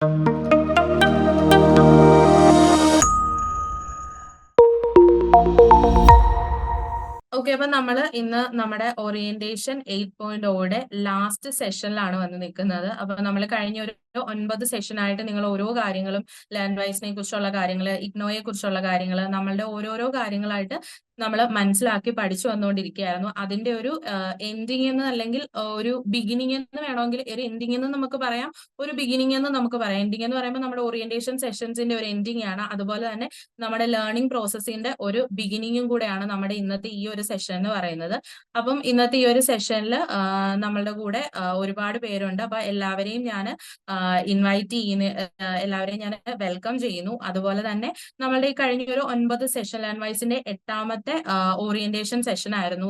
Okay, അപ്പൊ നമ്മള് ഇന്ന് നമ്മുടെ ഓറിയന്റേഷൻ 8.0യുടെ ലാസ്റ്റ് സെഷനിലാണ് വന്ന് നിൽക്കുന്നത്. അപ്പൊ നമ്മൾ കഴിഞ്ഞ ഒരു 9 സെഷനായിട്ട് നിങ്ങൾ ഓരോ കാര്യങ്ങളും ലേൺ വൈസിനെ കുറിച്ചുള്ള കാര്യങ്ങൾ, ഇഗ്നോയെ കുറിച്ചുള്ള കാര്യങ്ങൾ, നമ്മളുടെ ഓരോരോ കാര്യങ്ങളായിട്ട് നമ്മൾ മനസ്സിലാക്കി പഠിച്ചു വന്നുകൊണ്ടിരിക്കുകയായിരുന്നു. അതിന്റെ ഒരു എൻഡിങ് എന്ന് അല്ലെങ്കിൽ ഒരു ബിഗിനിങ് എന്ന് വേണമെങ്കിൽ, ഒരു എൻഡിങ് എന്ന് നമുക്ക് പറയാം, ഒരു ബിഗിനിങ് എന്ന് നമുക്ക് പറയാം. എൻഡിങ് എന്ന് പറയുമ്പോൾ നമ്മുടെ ഓറിയന്റേഷൻ സെഷൻസിന്റെ ഒരു എൻഡിങ് ആണ്. അതുപോലെ തന്നെ നമ്മുടെ ലേണിംഗ് പ്രോസസ്സിന്റെ ഒരു ബിഗിനിങ്ങും കൂടെയാണ് നമ്മുടെ ഇന്നത്തെ ഈ ഒരു സെഷൻ എന്ന് പറയുന്നത്. അപ്പം ഇന്നത്തെ ഈ ഒരു സെഷനിൽ നമ്മളുടെ കൂടെ ഒരുപാട് പേരുണ്ട്. അപ്പൊ എല്ലാവരെയും ഞാൻ ഇൻവൈറ്റ് ചെയ്യുന്ന, എല്ലാവരെയും ഞാൻ വെൽക്കം ചെയ്യുന്നു. അതുപോലെ തന്നെ നമ്മളുടെ ഈ കഴിഞ്ഞ ഒരു 9 സെഷൻ ലേൺ വൈസിന്റെ 8ാമത്തെ ഓറിയന്റേഷൻ സെഷൻ ആയിരുന്നു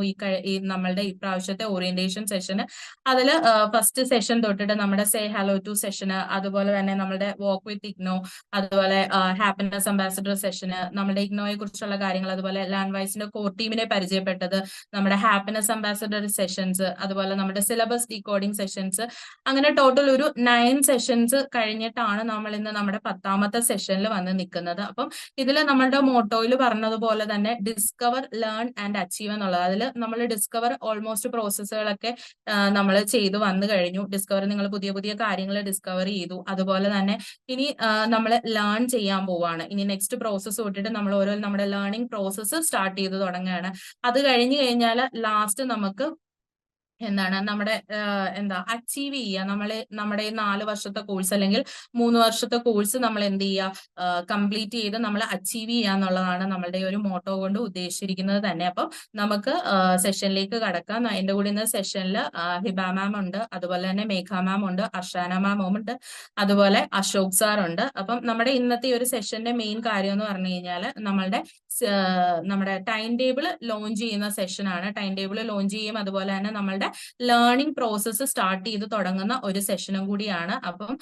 ഈ നമ്മളുടെ ഇപ്രാവശ്യത്തെ ഓറിയന്റേഷൻ സെഷന്. അതിൽ ഫസ്റ്റ് സെഷൻ തൊട്ടിട്ട് നമ്മുടെ സേ ഹലോ ടു സെഷന്, അതുപോലെ തന്നെ നമ്മുടെ വോക്ക് വിത്ത് ഇഗ്നോ, അതുപോലെ ഹാപ്പിനെസ് അംബാസിഡർ സെഷന്, നമ്മുടെ ഇഗ്നോയെ കുറിച്ചുള്ള കാര്യങ്ങൾ, അതുപോലെ ലേൺ വൈസിന്റെ കോർ ടീമിനെ പരിചയപ്പെട്ടത്, നമ്മുടെ ഹാപ്പിനെസ് അംബാസിഡർ സെഷൻസ്, അതുപോലെ നമ്മുടെ സിലബസ് ഡീകോഡിംഗ് സെഷൻസ്, അങ്ങനെ ടോട്ടൽ ഒരു 9 സെഷൻസ് കഴിഞ്ഞിട്ടാണ് നമ്മൾ ഇന്ന് നമ്മുടെ 10ാമത്തെ സെഷനിൽ വന്ന് നിൽക്കുന്നത്. അപ്പം ഇതിൽ നമ്മളുടെ മോട്ടോയിൽ പറഞ്ഞതുപോലെ തന്നെ ഡിസ്കവർ, ലേൺ ആൻഡ് അച്ചീവ് എന്നുള്ളത്. അതിൽ നമ്മൾ ഡിസ്കവർ ഓൾമോസ്റ്റ് പ്രോസസ്സുകളൊക്കെ നമ്മൾ ചെയ്തു വന്നു കഴിഞ്ഞു. ഡിസ്കവർ നിങ്ങൾ പുതിയ പുതിയ കാര്യങ്ങൾ ഡിസ്കവർ ചെയ്തു. അതുപോലെ തന്നെ ഇനി നമ്മൾ ലേൺ ചെയ്യാൻ പോവാണ്. ഇനി നെക്സ്റ്റ് പ്രോസസ്സ് തൊട്ടിട്ട് നമ്മൾ ഓരോ നമ്മുടെ ലേണിംഗ് പ്രോസസ്സ് സ്റ്റാർട്ട് ചെയ്ത് തുടങ്ങുകയാണ്. അത് കഴിഞ്ഞു കഴിഞ്ഞാൽ ലാസ്റ്റ് നമുക്ക് എന്താണ് നമ്മുടെ അച്ചീവ് ചെയ്യുക. നമ്മുടെ 4 വർഷത്തെ കോഴ്സ് അല്ലെങ്കിൽ 3 വർഷത്തെ കോഴ്സ് നമ്മൾ എന്ത് ചെയ്യുക, കംപ്ലീറ്റ് ചെയ്ത് നമ്മൾ അച്ചീവ് ചെയ്യുക എന്നുള്ളതാണ് നമ്മളുടെ ഒരു മോട്ടോ കൊണ്ട് ഉദ്ദേശിച്ചിരിക്കുന്നത് തന്നെ. അപ്പം നമുക്ക് സെഷനിലേക്ക് കടക്കാം. എന്റെ കൂടെ ഇന്ന് സെഷനിൽ ഹിബ മാം ഉണ്ട്, അതുപോലെ തന്നെ മേഘ മാം ഉണ്ട്, അർഷാന മാം ഉണ്ട്, അതുപോലെ അശോക് സാർ ഉണ്ട്. അപ്പം നമ്മുടെ ഇന്നത്തെ ഒരു സെഷന്റെ മെയിൻ കാര്യം എന്ന് പറഞ്ഞു കഴിഞ്ഞാൽ നമ്മുടെ ടൈം ടേബിൾ ലോഞ്ച് ചെയ്യുന്ന സെഷനാണ്. ടൈം ടേബിൾ ലോഞ്ച് ചെയ്യും, അതുപോലെ തന്നെ നമ്മളുടെ ലേണിംഗ് പ്രോസസ്സ് സ്റ്റാർട്ട് ചെയ്ത് തുടങ്ങുന്ന ഒരു സെഷനും കൂടിയാണ്. അപ്പം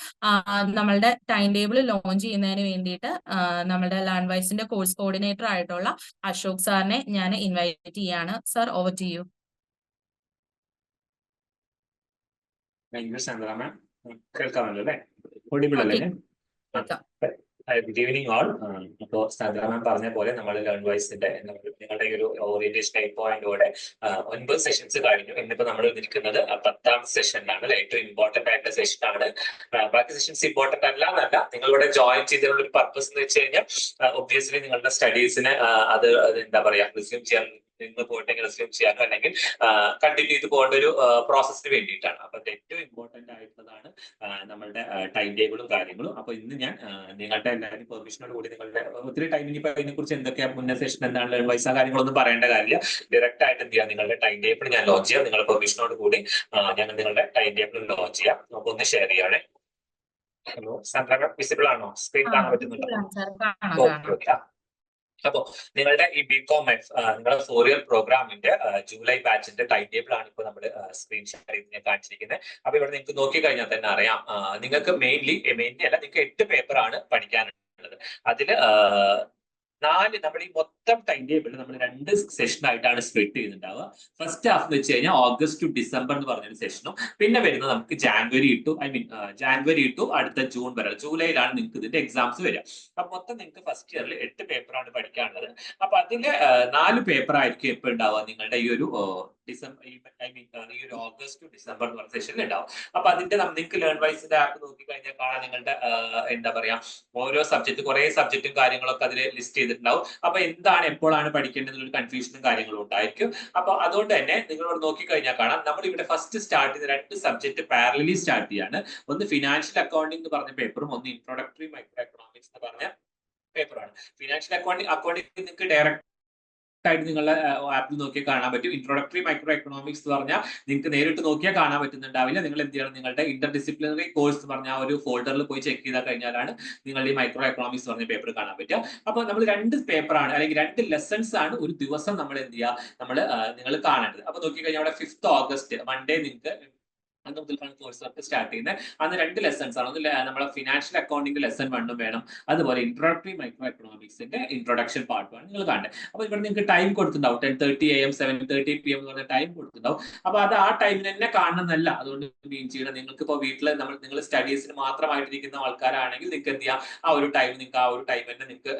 നമ്മളുടെ ടൈം ടേബിൾ ലോഞ്ച് ചെയ്യുന്നതിന് വേണ്ടിയിട്ട് നമ്മുടെ ലേൺ വൈസിന്റെ കോഴ്സ് കോർഡിനേറ്റർ ആയിട്ടുള്ള അശോക് സാറിനെ ഞാൻ ഇൻവൈറ്റ് ചെയ്യാണ്. Sir, over to you. Thank you Sandra ma'am. കേൾക്കാമല്ലോ അല്ലേ? ഓഡിബിൾ അല്ലേ? Good evening all. അപ്പോൾ സാന്ദ്ര മാം പറഞ്ഞ പോലെ നമ്മൾ ലേൺ വൈസിന്റെ നിങ്ങളുടെ ഈ ഒരു ഓറിയന്റേഷൻ 8.0യുടെ 9 സെഷൻസ് കഴിഞ്ഞു. ഇന്നിപ്പോ നമ്മൾ നിൽക്കുന്നത് 10ാമത്തെ സെഷനിലാണ്. ഏറ്റവും ഇമ്പോർട്ടന്റ് ആയിട്ടുള്ള സെഷനാണ്. ബാക്കി സെഷൻസ് ഇമ്പോർട്ടന്റ് അല്ല എന്നല്ല, നിങ്ങളിവിടെ ജോയിൻ ചെയ്തതിനുള്ള ഒരു പർപ്പസ് എന്ന് വെച്ച് കഴിഞ്ഞാൽ ഒബ്വിയസ്ലി നിങ്ങളുടെ സ്റ്റഡീസിന് അത് എന്താ പറയാ, റിസ്യൂം ചെയ്യാൻ നിന്ന് പോയിട്ടെങ്കിൽ റിസ്യൂം ചെയ്യാനോ അല്ലെങ്കിൽ കണ്ടിന്യൂ ചെയ്ത് പോകേണ്ട ഒരു പ്രോസസ്സിന് വേണ്ടിയിട്ടാണ്. അപ്പൊ ഏറ്റവും ഇമ്പോർട്ടന്റ് ആയിട്ടുള്ളതാണ് നമ്മളുടെ ടൈം ടേബിളും കാര്യങ്ങളും. അപ്പൊ ഇന്ന് ഞാൻ നിങ്ങളുടെ എല്ലാവരും പെർമിഷനോട് കൂടി, നിങ്ങളുടെ ഒത്തിരി ടൈം ഇനിയിപ്പോ അതിനെ കുറിച്ച് എന്തൊക്കെയാ മുന്നേ സെഷൻ എന്താണ് വൈസ കാര്യങ്ങളൊന്നും പറയേണ്ട കാര്യമില്ല. ഡയറക്റ്റ് ആയിട്ട് എന്ത് ചെയ്യാം, നിങ്ങളുടെ ടൈം ടേബിൾ ഞാൻ ലോഞ്ച് ചെയ്യാം. നിങ്ങളുടെ പെർമിഷനോട് കൂടി ഞാൻ നിങ്ങളുടെ ടൈം ടേബിൾ ലോഞ്ച് ചെയ്യാം. നമുക്ക് ഒന്ന് ഷെയർ ചെയ്യണേ. ഹലോ സാന്ദ്ര, വിസിബിൾ ആണോ? സ്ക്രീൻ കാണാൻ പറ്റുന്നുണ്ടോ? അപ്പോ നിങ്ങളുടെ ഈ ബികോം നിങ്ങളുടെ 4 ഇയർ പ്രോഗ്രാമിന്റെ ജൂലൈ ബാച്ചിന്റെ ടൈം ടേബിൾ ആണ് ഇപ്പോൾ നമ്മൾ സ്ക്രീൻ ഷെയർ ചെയ്ത് ഞാൻ കാണിച്ചിരിക്കുന്നത്. അപ്പൊ ഇവിടെ നിങ്ങൾക്ക് നോക്കി കഴിഞ്ഞാൽ തന്നെ അറിയാം, നിങ്ങൾക്ക് മെയിൻലി അല്ല, നിങ്ങൾക്ക് 8 പേപ്പർ ആണ് പഠിക്കാനുള്ളത്. അതിൽ 4 നമ്മുടെ ഈ മൊത്തം ടൈം ടേബിൾ നമ്മൾ 2 സെഷനായിട്ടാണ് സ്പ്ലിറ്റ് ചെയ്യുന്നുണ്ടാവുക. ഫസ്റ്റ് ഹാഫ് എന്ന് വെച്ച് കഴിഞ്ഞാൽ ഓഗസ്റ്റ് ടു ഡിസംബർ എന്ന് പറഞ്ഞൊരു സെഷനും, പിന്നെ വരുന്നത് നമുക്ക് ജാനുവരി ടു അടുത്ത ജൂൺ വരെ, ജൂലൈയിലാണ് നിങ്ങൾക്ക് ഇതിന്റെ എക്സാംസ് വരിക. അപ്പൊ മൊത്തം നിങ്ങൾക്ക് ഫസ്റ്റ് ഇയറിൽ 8 പേപ്പറാണ് പഠിക്കാനുള്ളത്. അപ്പൊ അതിന്റെ 4 പേപ്പർ ആയിരിക്കും എപ്പോൾ ഉണ്ടാവുക, നിങ്ങളുടെ ഈ ഒരു ഈ ഒരു ഓഗസ്റ്റ് ടു ഡിസംബർ എന്ന് പറഞ്ഞ സെഷനിൽ ഉണ്ടാവും. അപ്പൊ അതിന്റെ നിങ്ങൾക്ക് ലേൺ വൈസിന്റെ ആപ്പ് നോക്കി കഴിഞ്ഞാൽ കാണാൻ നിങ്ങളുടെ എന്താ പറയാ, ഓരോ സബ്ജക്ട്, കുറെ സബ്ജക്റ്റും കാര്യങ്ങളൊക്കെ അതിൽ ലിസ്റ്റ് ചെയ്തിട്ടുണ്ടാവും. അപ്പൊ എന്താണ് എപ്പോഴാണ് പഠിക്കേണ്ടതെന്നുള്ള കൺഫ്യൂഷനും കാര്യങ്ങളും ഉണ്ടായിരിക്കും. അപ്പൊ അതുകൊണ്ട് തന്നെ നിങ്ങളോട് നോക്കിക്കഴിഞ്ഞാൽ കാണാം, നമ്മൾ ഇവിടെ ഫസ്റ്റ് സ്റ്റാർട്ട് ചെയ്ത 2 സബ്ജക്ട് പാരലലി സ്റ്റാർട്ട് ചെയ്യാണ്. ഒന്ന് ഫിനാൻഷ്യൽ അക്കൗണ്ടിംഗ് എന്ന് പറഞ്ഞ പേപ്പറും ഒന്ന് ഇൻട്രോഡക്ടറി മൈക്രോ എക്കണോമിക്സ് എന്ന് പറഞ്ഞ പേപ്പറാണ്. ഫിനാൻഷ്യൽ അക്കൗണ്ടിംഗ് നിങ്ങൾക്ക് ഡയറക്റ്റ് ആയിട്ട് നിങ്ങളുടെ ആപ്പിൽ നോക്കിയാൽ കാണാൻ പറ്റും. ഇൻട്രോഡക്ടറി മൈക്രോ എക്കണോമിക്സ് എന്ന് പറഞ്ഞാൽ നിങ്ങൾക്ക് നേരിട്ട് നോക്കിയാൽ കാണാൻ പറ്റുന്നുണ്ടാവില്ല. നിങ്ങൾ എന്ത് ചെയ്യണം, നിങ്ങളുടെ ഇന്റർ ഡിസിപ്ലിനറി കോഴ്സ് എന്ന് പറഞ്ഞ ഒരു ഫോൾഡറിൽ പോയി ചെക്ക് ചെയ്താൽ കഴിഞ്ഞാലാണ് നിങ്ങളുടെ ഈ മൈക്രോ എക്കണോമിക്സ് പറഞ്ഞ പേപ്പർ കാണാൻ പറ്റുക. അപ്പോൾ നമ്മൾ 2 പേപ്പറാണ് അല്ലെങ്കിൽ 2 ലെസൺസ് ആണ് ഒരു ദിവസം നമ്മൾ എന്ത് ചെയ്യുക, നിങ്ങൾ കാണേണ്ടത്. അപ്പൊ നോക്കിക്കഴിഞ്ഞാൽ അവിടെ 5th ഓഗസ്റ്റ് മൺഡേ നിങ്ങൾക്ക് അന്ന് മുതൽക്കാണ് കോഴ്സ് വർക്ക് സ്റ്റാർട്ട് ചെയ്യുന്നത്. അന്ന് 2 ലെസൺസ് ആണ്. ഒന്ന് നമ്മളെ ഫിനാൻഷ്യൽ അക്കൗണ്ടിംഗ് ലെസൺ 1 വേണം. അതുപോലെ ഇൻട്രോഡക്ടറി മൈക്രോ എക്കണോമിക്സിന്റെ ഇൻട്രൊഡക്ഷൻ പാർട്ട് 1 നിങ്ങൾ കാണേണ്ടത്. അപ്പോൾ ഇവിടെ നിങ്ങൾക്ക് ടൈം കൊടുത്തിട്ടുണ്ടാവും 10:30 AM 7:30 PM എന്ന് പറഞ്ഞ ടൈം കൊടുത്തിട്ടുണ്ടാവും. അപ്പോൾ അത് ആ ടൈമിന് തന്നെ കാണണമെന്നല്ല. അതുകൊണ്ട് മീൻ ചെയ്യണം നിങ്ങൾക്ക് ഇപ്പോൾ വീട്ടിൽ നിങ്ങൾ സ്റ്റഡീസിന് മാത്രമായിട്ടിരിക്കുന്ന ആൾക്കാരാണെങ്കിൽ നിങ്ങൾക്ക് എന്ത് ചെയ്യാം, ആ ഒരു ടൈം നിങ്ങൾക്ക് ആ ഒരു ടൈം തന്നെ നിങ്ങൾക്ക്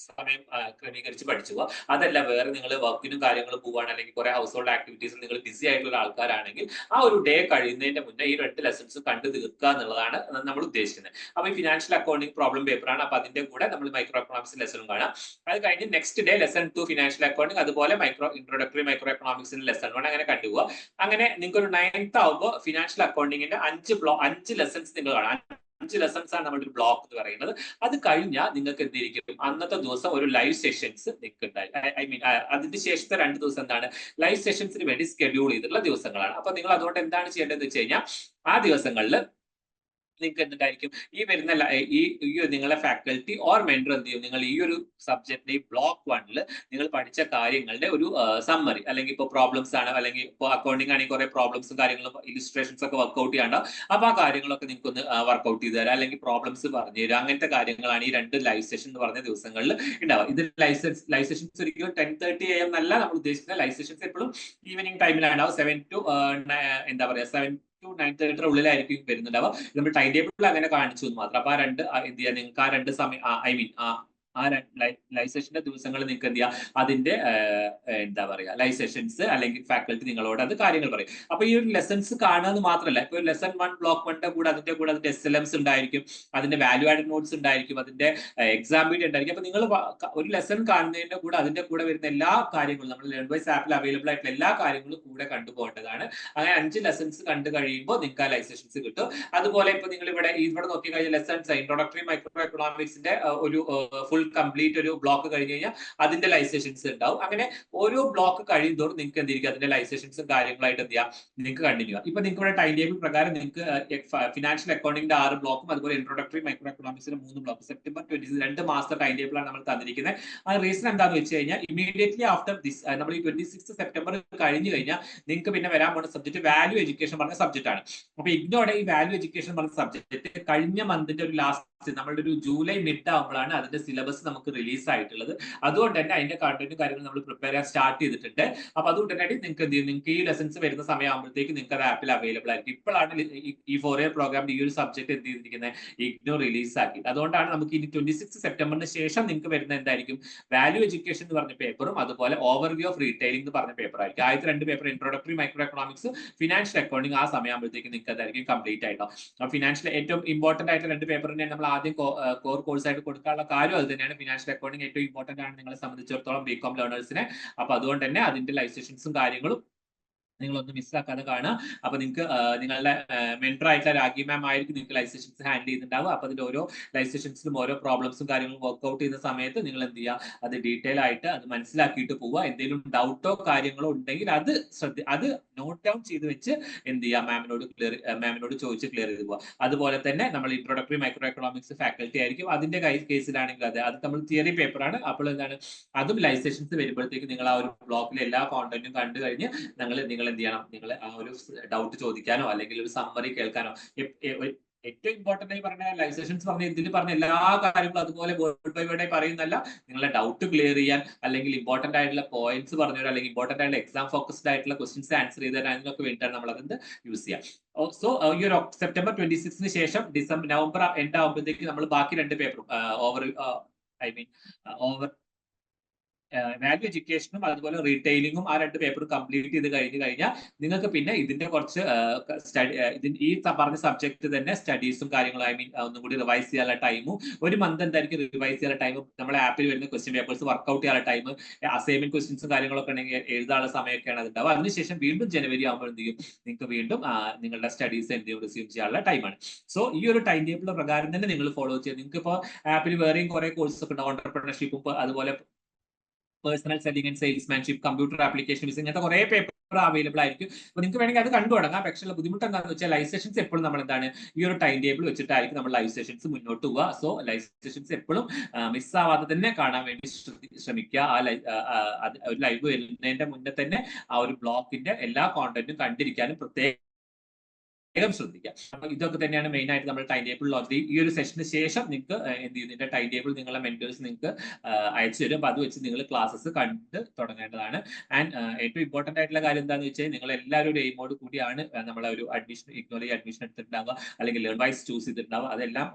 സമയം ക്രമീകരിച്ച് പഠിച്ചു പോവാം. അതല്ല വേറെ നിങ്ങൾ വർക്കിനും കാര്യങ്ങളും പോവാണ്, അല്ലെങ്കിൽ കുറെ ഹൗസ് ഹോൾഡ് ആക്ടിവിറ്റീസിൽ നിങ്ങൾ ബിസി ആയിട്ടുള്ള ആൾക്കാരാണെങ്കിൽ ആ ഒരു ഡേ കഴിയുന്നതിന്റെ മുന്നേ ഈ 2 ലെസൺസ് കണ്ടു തീർക്കുക എന്നുള്ളതാണ് നമ്മൾ ഉദ്ദേശിക്കുന്നത്. അപ്പൊ ഈ ഫിനാൻഷ്യൽ അക്കൗണ്ടിംഗ് പ്രോബ്ലം പേപ്പറാണ്. അപ്പൊ അതിന്റെ കൂടെ നമ്മൾ മൈക്രോ എക്കണോമിക്സ് ലെസണും കാണാം. അത് കഴിഞ്ഞ് next day lesson 2 financial accounting, അതുപോലെ ഇൻട്രോഡക്ടറി മൈക്രോ എക്കണോമിക്സിന്റെ ലെസൺ 1 അങ്ങനെ കണ്ടുപോകുക. അങ്ങനെ നിങ്ങൾക്ക് ഒരു 9th ആവുമ്പോൾ ഫിനാൻഷ്യൽ അക്കൗണ്ടിങ്ങിന്റെ 5 ലെസൺസ് നിങ്ങൾ കാണാം. 5 ലെസൺസ് ആണ് നമ്മുടെ ഒരു ബ്ലോക്ക് എന്ന് പറയുന്നത്. അത് കഴിഞ്ഞാൽ നിങ്ങൾക്ക് എന്തിരിക്കും, അന്നത്തെ ദിവസം ഒരു ലൈവ് സെഷൻസ് നിങ്ങൾക്ക് ഉണ്ടായി. ഐ മീൻ അതിന്റെ ശേഷത്തെ 2 ദിവസം എന്താണ്, ലൈവ് സെഷൻസിന് വേണ്ടി സ്കെഡ്യൂൾ ചെയ്തിട്ടുള്ള ദിവസങ്ങളാണ്. അപ്പൊ നിങ്ങൾ അതുകൊണ്ട് എന്താണ് ചെയ്യേണ്ടതെന്ന് വെച്ച് കഴിഞ്ഞാൽ ആ ദിവസങ്ങളിൽ നിങ്ങൾക്ക് എന്തുണ്ടായിരിക്കും, ഈ വരുന്ന നിങ്ങളെ ഫാക്കൽറ്റി ഓർ മെന്റർ എന്ത് ചെയ്യും, നിങ്ങൾ ഈ ഒരു സബ്ജക്റ്റിന്റെ ഈ ബ്ലോക്ക് 1 നിങ്ങൾ പഠിച്ച കാര്യങ്ങളുടെ ഒരു സമ്മറി, അല്ലെങ്കിൽ ഇപ്പോൾ പ്രോബ്ലംസ് ആണ്, അല്ലെങ്കിൽ ഇപ്പോൾ അക്കൗണ്ടിങ് ആണെങ്കിൽ കുറെ പ്രോബ്ലംസും കാര്യങ്ങളും ഇലിസ്ട്രേഷൻസ് ഒക്കെ വർക്ക്ഔട്ട് ചെയ്യാണ്ട്, അപ്പൊ ആ കാര്യങ്ങളൊക്കെ നിങ്ങൾക്ക് ഒന്ന് വർക്ക്ഔട്ട് ചെയ്ത് തരാം, അല്ലെങ്കിൽ പ്രോബ്ലംസ് പറഞ്ഞു തരാം. അങ്ങനത്തെ കാര്യങ്ങളാണ് ഈ 2 ലൈവ് സെഷൻ എന്ന് പറഞ്ഞ ദിവസങ്ങളിൽ ഉണ്ടാവുക. ഇത് ലൈവ് സെഷൻസ് ഒരിക്കലും 10:30 AM എന്നല്ല നമ്മൾ ഉദ്ദേശിക്കുന്നത്. ലൈവ് സെഷൻസ് എപ്പോഴും ഈവനിങ് ടൈമിലാണ് ഉണ്ടാവും. 7 to എന്താ പറയാ 7 to 9:30 ഉള്ളിലായിരിക്കും വരുന്നുണ്ടാവുക. നമ്മൾ ടൈം ടേബിൾ അങ്ങനെ കാണിച്ചു എന്ന് മാത്രം. അപ്പൊ ആ 2 എന്ത് ചെയ്യാം, നിങ്ങൾക്ക് ആ 2 സമയം ഐ മീൻ ആ ലൈവ് സെഷന്റെ ദിവസങ്ങൾ നിങ്ങൾക്ക് എന്ത് ചെയ്യാം, അതിന്റെ എന്താ പറയാ ലൈവ് സെഷൻസ് അല്ലെങ്കിൽ ഫാക്കൽറ്റി നിങ്ങളോട് അത് കാര്യങ്ങൾ പറയും. അപ്പൊ ഈ ഒരു ലെസൺസ് കാണുന്നത് മാത്രമല്ല, ഇപ്പൊ ലെസൺ 1 ബ്ലോക്ക് 1 കൂടെ അതിന്റെ SLMs ഉണ്ടായിരിക്കും, അതിന്റെ വാല്യൂ ആഡഡ് നോട്ട്സ് ഉണ്ടായിരിക്കും, അതിന്റെ എക്സാം വീഡിയോ ഉണ്ടായിരിക്കും. അപ്പൊ നിങ്ങൾ ഒരു ലെസൺ കാണുന്നതിന്റെ കൂടെ അതിന്റെ കൂടെ വരുന്ന എല്ലാ കാര്യങ്ങളും നമ്മൾ ലേൺവൈസ് ആപ്പിൽ അവൈലബിൾ ആയിട്ടുള്ള എല്ലാ കാര്യങ്ങളും കൂടെ കണ്ടുപോകേണ്ടതാണ്. അങ്ങനെ 5 ലെസൺസ് കണ്ടു കഴിയുമ്പോൾ നിങ്ങൾക്ക് ആ ലൈവ് സെഷൻസ് കിട്ടും. അതുപോലെ ഇപ്പൊ നിങ്ങൾ ഇവിടെ നോക്കി കഴിഞ്ഞാൽ ലെസൺസ് ഇൻട്രോഡക്ടറി മൈക്രോ എക്കണോമിക്സിന്റെ ഒരു ഫുൾ കംപ്ലീറ്റ് ഒരു ബ്ലോക്ക് കഴിഞ്ഞ് കഴിഞ്ഞാൽ അതിന്റെ ലൈവ് സെഷൻസ് ഉണ്ടാവും. അങ്ങനെ ഓരോ ബ്ലോക്ക് കഴിയുന്നതോറും നിങ്ങൾക്ക് എന്തിരിക്കും, അതിന്റെ ലൈവ് സെഷൻസും കാര്യങ്ങളായിട്ട് എന്ത് ചെയ്യാം, നിങ്ങൾക്ക് കണ്ടിന്യൂ ചെയ്യാം. ഇപ്പൊ നിങ്ങൾക്ക് ഇവിടെ ടൈം ടേബിൾ പ്രകാരം നിങ്ങൾക്ക് ഫിനാൻഷ്യൽ അക്കൗണ്ടിങ്ങിന്റെ 6 ബ്ലോക്കും അതുപോലെ ഇൻട്രോഡക്ടറി മൈക്രോ എക്കണോമിക്സിന്റെ 3 ബ്ലോക്ക് സെപ്റ്റംബർ 2 മാസത്തെ ടൈം ടേബിൾ ആണ് നമ്മൾ തന്നിരിക്കുന്നത്. ആ റീസൺ എന്താണെന്ന് വെച്ച് കഴിഞ്ഞാൽ ഇമീഡിയറ്റ്ലി ആഫ്റ്റർ ദിസ് നമ്മൾ ഈ 26 സെപ്റ്റംബർ കഴിഞ്ഞു കഴിഞ്ഞാൽ നിങ്ങൾക്ക് പിന്നെ വരാൻ പോകുന്ന സബ്ജക്ട് വാല്യൂ എഡ്യൂക്കേഷൻ പറഞ്ഞ സബ്ജക്ട് ആണ്. അപ്പൊ ഇഗ്നോയുടെ ഈ വാല്യൂ എഡ്യൂക്കേഷൻ പറഞ്ഞ സബ്ജക്ട് കഴിഞ്ഞ മന്തിന്റെ ഒരു ലാസ്റ്റ് നമ്മളുടെ ഒരു ജൂലൈ മിഡ് ആകുമ്പോഴാണ് അതിന്റെ സിലബസ് നമുക്ക് റിലീസ് ആയിട്ടുള്ളത്. അതുകൊണ്ട് തന്നെ അതിന്റെ കണ്ടന്റും കാര്യങ്ങളും നമ്മൾ പ്രിപ്പയർ ചെയ്യാൻ സ്റ്റാർട്ട് ചെയ്തിട്ടുണ്ട്. അപ്പൊ അതുകൊണ്ട് തന്നെ നിങ്ങൾക്ക് എന്ത് ചെയ്യും, നിങ്ങൾക്ക് ഈ ലെസൺസ് വരുന്ന സമയമാകുമ്പോഴത്തേക്ക് നിങ്ങൾക്ക് അത് ആപ്പിൽ അവൈലബിൾ ആയിരിക്കും. ഇപ്പോഴാണ് ഈ 4 ഇയർ പ്രോഗ്രാമിന്റെ ഈ ഒരു സബ്ജക്ട് എന്ത് ചെയ്തിരിക്കുന്നത്, ഇഗ്നോ റിലീസ് ആക്കി. അതുകൊണ്ടാണ് നമുക്ക് ഇനി 26 സെപ്റ്റംബറിന് ശേഷം നിങ്ങൾക്ക് വരുന്ന എന്തായിരിക്കും, വാല്യൂ എഡ്യൂക്കേഷൻ എന്ന് പറഞ്ഞ പേപ്പറും അതുപോലെ ഓവർവ്യൂ ഓഫ് റീറ്റെയിലിംഗ് എന്ന് പറഞ്ഞ പേപ്പർ ആയിരിക്കും. ആദ്യത്തെ 2 paper introductory micro economics, financial accounting ആ സമയമാകുമ്പോഴത്തേക്ക് നിങ്ങൾക്ക് അതായിരിക്കും കംപ്ലീറ്റ് ആയിട്ടോ. ഫിനാൻഷ്യൽ ഏറ്റവും ഇമ്പോർട്ടന്റ് ആയിട്ട് 2 പേപ്പർ തന്നെയാണ് നമ്മൾ ആദ്യം കോർ കോഴ്സ് ആയിട്ട് കൊടുക്കാനുള്ള കാര്യം അത് തന്നെയാണ്. ഫിനാൻഷ്യൽ അക്കൗണ്ടിങ് ഏറ്റവും ഇമ്പോർട്ടന്റ് ആണ് നിങ്ങളെ സംബന്ധിച്ചിടത്തോളം ബികോം ലേണേഴ്സിനെ. അപ്പൊ അതുകൊണ്ട് തന്നെ അതിന്റെ ലൈവ് സെഷൻസും കാര്യങ്ങളും നിങ്ങളൊന്ന് മിസ്സാക്കാതെ കാണുക. അപ്പൊ നിങ്ങൾക്ക് നിങ്ങളുടെ മെന്റർ ആയിട്ടുള്ള രാഗി മാം ആയിരിക്കും നിങ്ങൾക്ക് ലൈവ് സെഷൻസ് ഹാൻഡിൽ ചെയ്യുന്നുണ്ടാവും. അപ്പൊ അതിന്റെ ഓരോ ലൈവ് സെഷൻസിലും ഓരോ പ്രോബ്ലംസും കാര്യങ്ങളും വർക്ക്ഔട്ട് ചെയ്യുന്ന സമയത്ത് നിങ്ങൾ എന്ത് ചെയ്യുക, അത് ഡീറ്റെയിൽ ആയിട്ട് അത് മനസ്സിലാക്കിയിട്ട് പോവുക. എന്തെങ്കിലും ഡൗട്ടോ കാര്യങ്ങളോ ഉണ്ടെങ്കിൽ അത് നോട്ട് ഡൗൺ ചെയ്ത് വെച്ച് എന്ത് ചെയ്യുക, മാമിനോട് ചോദിച്ച് ക്ലിയർ ചെയ്ത് പോവുക. അതുപോലെ തന്നെ നമ്മൾ ഇൻട്രോഡക്ടറി മൈക്രോ എക്കണോമിക്സ് ഫാക്കൽറ്റി ആയിരിക്കും. അതിന്റെ കേസിലാണെങ്കിൽ അത് നമ്മൾ തിയറി പേപ്പറാണ്. അപ്പോൾ എന്താണ്, അതും ലൈവ് സെഷൻസ് വരുമ്പോഴത്തേക്ക് നിങ്ങൾ ആ ഒരു ബ്ലോക്കിലെ എല്ലാ കോണ്ടന്റും കണ്ടു കഴിഞ്ഞ് നിങ്ങൾ എന്ത് ചെയ്യണം, നിങ്ങൾ ആ ഒരു ഡൗട്ട് ചോദിക്കാനോ അല്ലെങ്കിൽ ഒരു സമ്മറി കേൾക്കാനോ ഏറ്റവും ഇമ്പോർട്ടന്റ് ആയി പറഞ്ഞ ലൈവ് സെഷൻസ് പറഞ്ഞ ഇതിൽ പറഞ്ഞ എല്ലാ കാര്യങ്ങളും അതുപോലെ വേർഡ് ബൈ വേർഡ് ആയി പറയുന്നല്ല, നിങ്ങളുടെ ഡൗട്ട് ക്ലിയർ ചെയ്യാൻ അല്ലെങ്കിൽ ഇമ്പോർട്ടന്റ് ആയിട്ടുള്ള പോയിന്റ്സ് പറഞ്ഞു തരാം, അല്ലെങ്കിൽ ഇമ്പോർട്ടന്റ് ആയിട്ടുള്ള എക്സാം ഫോക്കസ്ഡ് ആയിട്ടുള്ള ക്വസ്റ്റ്യൻസ് ആൻസർ ചെയ്ത് തരാൻ, അതിനൊക്കെ വേണ്ടിയിട്ടാണ് നമ്മൾ അതിന് യൂസ് ചെയ്യാം. സോ ഈ ഒരു സെപ്റ്റംബർ 26 ശേഷം നവംബർ എൻഡ് ആകുമ്പോഴത്തേക്ക് നമ്മൾ ബാക്കി 2 പേപ്പറും ഓവർ വാല്യൂ എഡ്യൂക്കേഷനും അതുപോലെ റീറ്റെയിലിംഗും ആ 2 പേപ്പർ കംപ്ലീറ്റ് ചെയ്ത് കഴിഞ്ഞാൽ നിങ്ങൾക്ക് പിന്നെ ഇതിന്റെ കുറച്ച് ഈ പറഞ്ഞ സബ്ജക്ട് തന്നെ സ്റ്റഡീസും കാര്യങ്ങളും ഒന്നും കൂടി റിവൈസ് ചെയ്യാനുള്ള ടൈമും ഒരു മന്ത് എന്തായിരിക്കും റിവൈസ് ചെയ്യാനുള്ള ടൈമും നമ്മുടെ ആപ്പിൽ വരുന്ന ക്വസ്റ്റ്യൻ പേപ്പേഴ്സ് വർക്ക്ഔട്ട് ചെയ്യാനുള്ള ടൈം, അസൈൻമെന്റ് ക്വസ്റ്റ്യൻസും കാര്യങ്ങളൊക്കെ ഉണ്ടെങ്കിൽ എഴുതാനുള്ള സമയമൊക്കെയാണ് അത് ഉണ്ടാവുക. അതിനുശേഷം വീണ്ടും ജനുവരി ആകുമ്പോൾ എന്ത് ചെയ്യും, നിങ്ങൾക്ക് വീണ്ടും നിങ്ങളുടെ സ്റ്റഡീസ് എന്ത് ചെയ്യും റിസ്യൂം ചെയ്യാനുള്ള ടൈമാണ്. സോ ഈ ഒരു ടൈം ടേബിൾ പ്രകാരം തന്നെ നിങ്ങൾ ഫോളോ ചെയ്യുക. നിങ്ങൾക്ക് ഇപ്പോൾ ആപ്പിൽ വേറെയും കുറെ കോഴ്സസ് ഒക്കെ ഉണ്ട്, ഓണ്ടർപ്രണർഷിപ്പും അതുപോലെ personal selling and salesmanship, computer application, ഇങ്ങനത്തെ കുറെ പേപ്പർ അവൈലബിൾ ആയിരിക്കും. അപ്പൊ നിങ്ങൾക്ക് വേണമെങ്കിൽ അത് കണ്ടു തുടങ്ങാം. പക്ഷേ ബുദ്ധിമുട്ട് എന്താണെന്ന് വെച്ചാൽ ലൈവ് സെഷൻസ് എപ്പോഴും നമ്മൾ എന്താണ് ഈ ഒരു ടൈം ടേബിൾ വെച്ചിട്ടായിരിക്കും നമ്മൾ ലൈവ് സെഷൻസ് മുന്നോട്ട് പോവുക. സോ ലൈവ് സെഷൻസ് എപ്പോഴും മിസ്സാവാതെ തന്നെ കാണാൻ വേണ്ടി ശ്രമിക്കുക. ഒരു ലൈവ് വരുന്നതിന്റെ മുന്നേ തന്നെ ആ ഒരു ബ്ലോക്കിന്റെ എല്ലാ കോണ്ടന്റും കണ്ടിരിക്കാനും പ്രത്യേകം ശ്രദ്ധിക്കാം. അപ്പൊ ഇതൊക്കെ തന്നെയാണ് മെയിൻ ആയിട്ട് നമ്മൾ ടൈം ടേബിളിൽ ഓൾറെഡി ഈ ഒരു സെഷന് ശേഷം നിങ്ങൾക്ക് എന്ത് ചെയ്യും, ഇതിന്റെ ടൈം ടേബിൾ നിങ്ങളെ മെന്റേഴ്സ് നിങ്ങൾക്ക് അയച്ചു തരും. അപ്പൊ അത് വെച്ച് നിങ്ങൾ ക്ലാസ്സസ് കണ്ട് തുടങ്ങേണ്ടതാണ്. ആൻഡ് ഏറ്റവും ഇമ്പോർട്ടന്റ് ആയിട്ടുള്ള കാര്യം എന്താണെന്ന് വെച്ചാൽ നിങ്ങൾ എല്ലാവരും ഒരു എയിമോട് കൂടിയാണ് നമ്മളെ ഒരു അഡ്മിഷൻ ഇഗ്നോയിൽ അഡ്മിഷൻ എടുത്തിട്ടുണ്ടാവുക, അല്ലെങ്കിൽ ലേൺവൈസ് ചൂസ് ചെയ്തിട്ടുണ്ടാവുക. അതെല്ലാം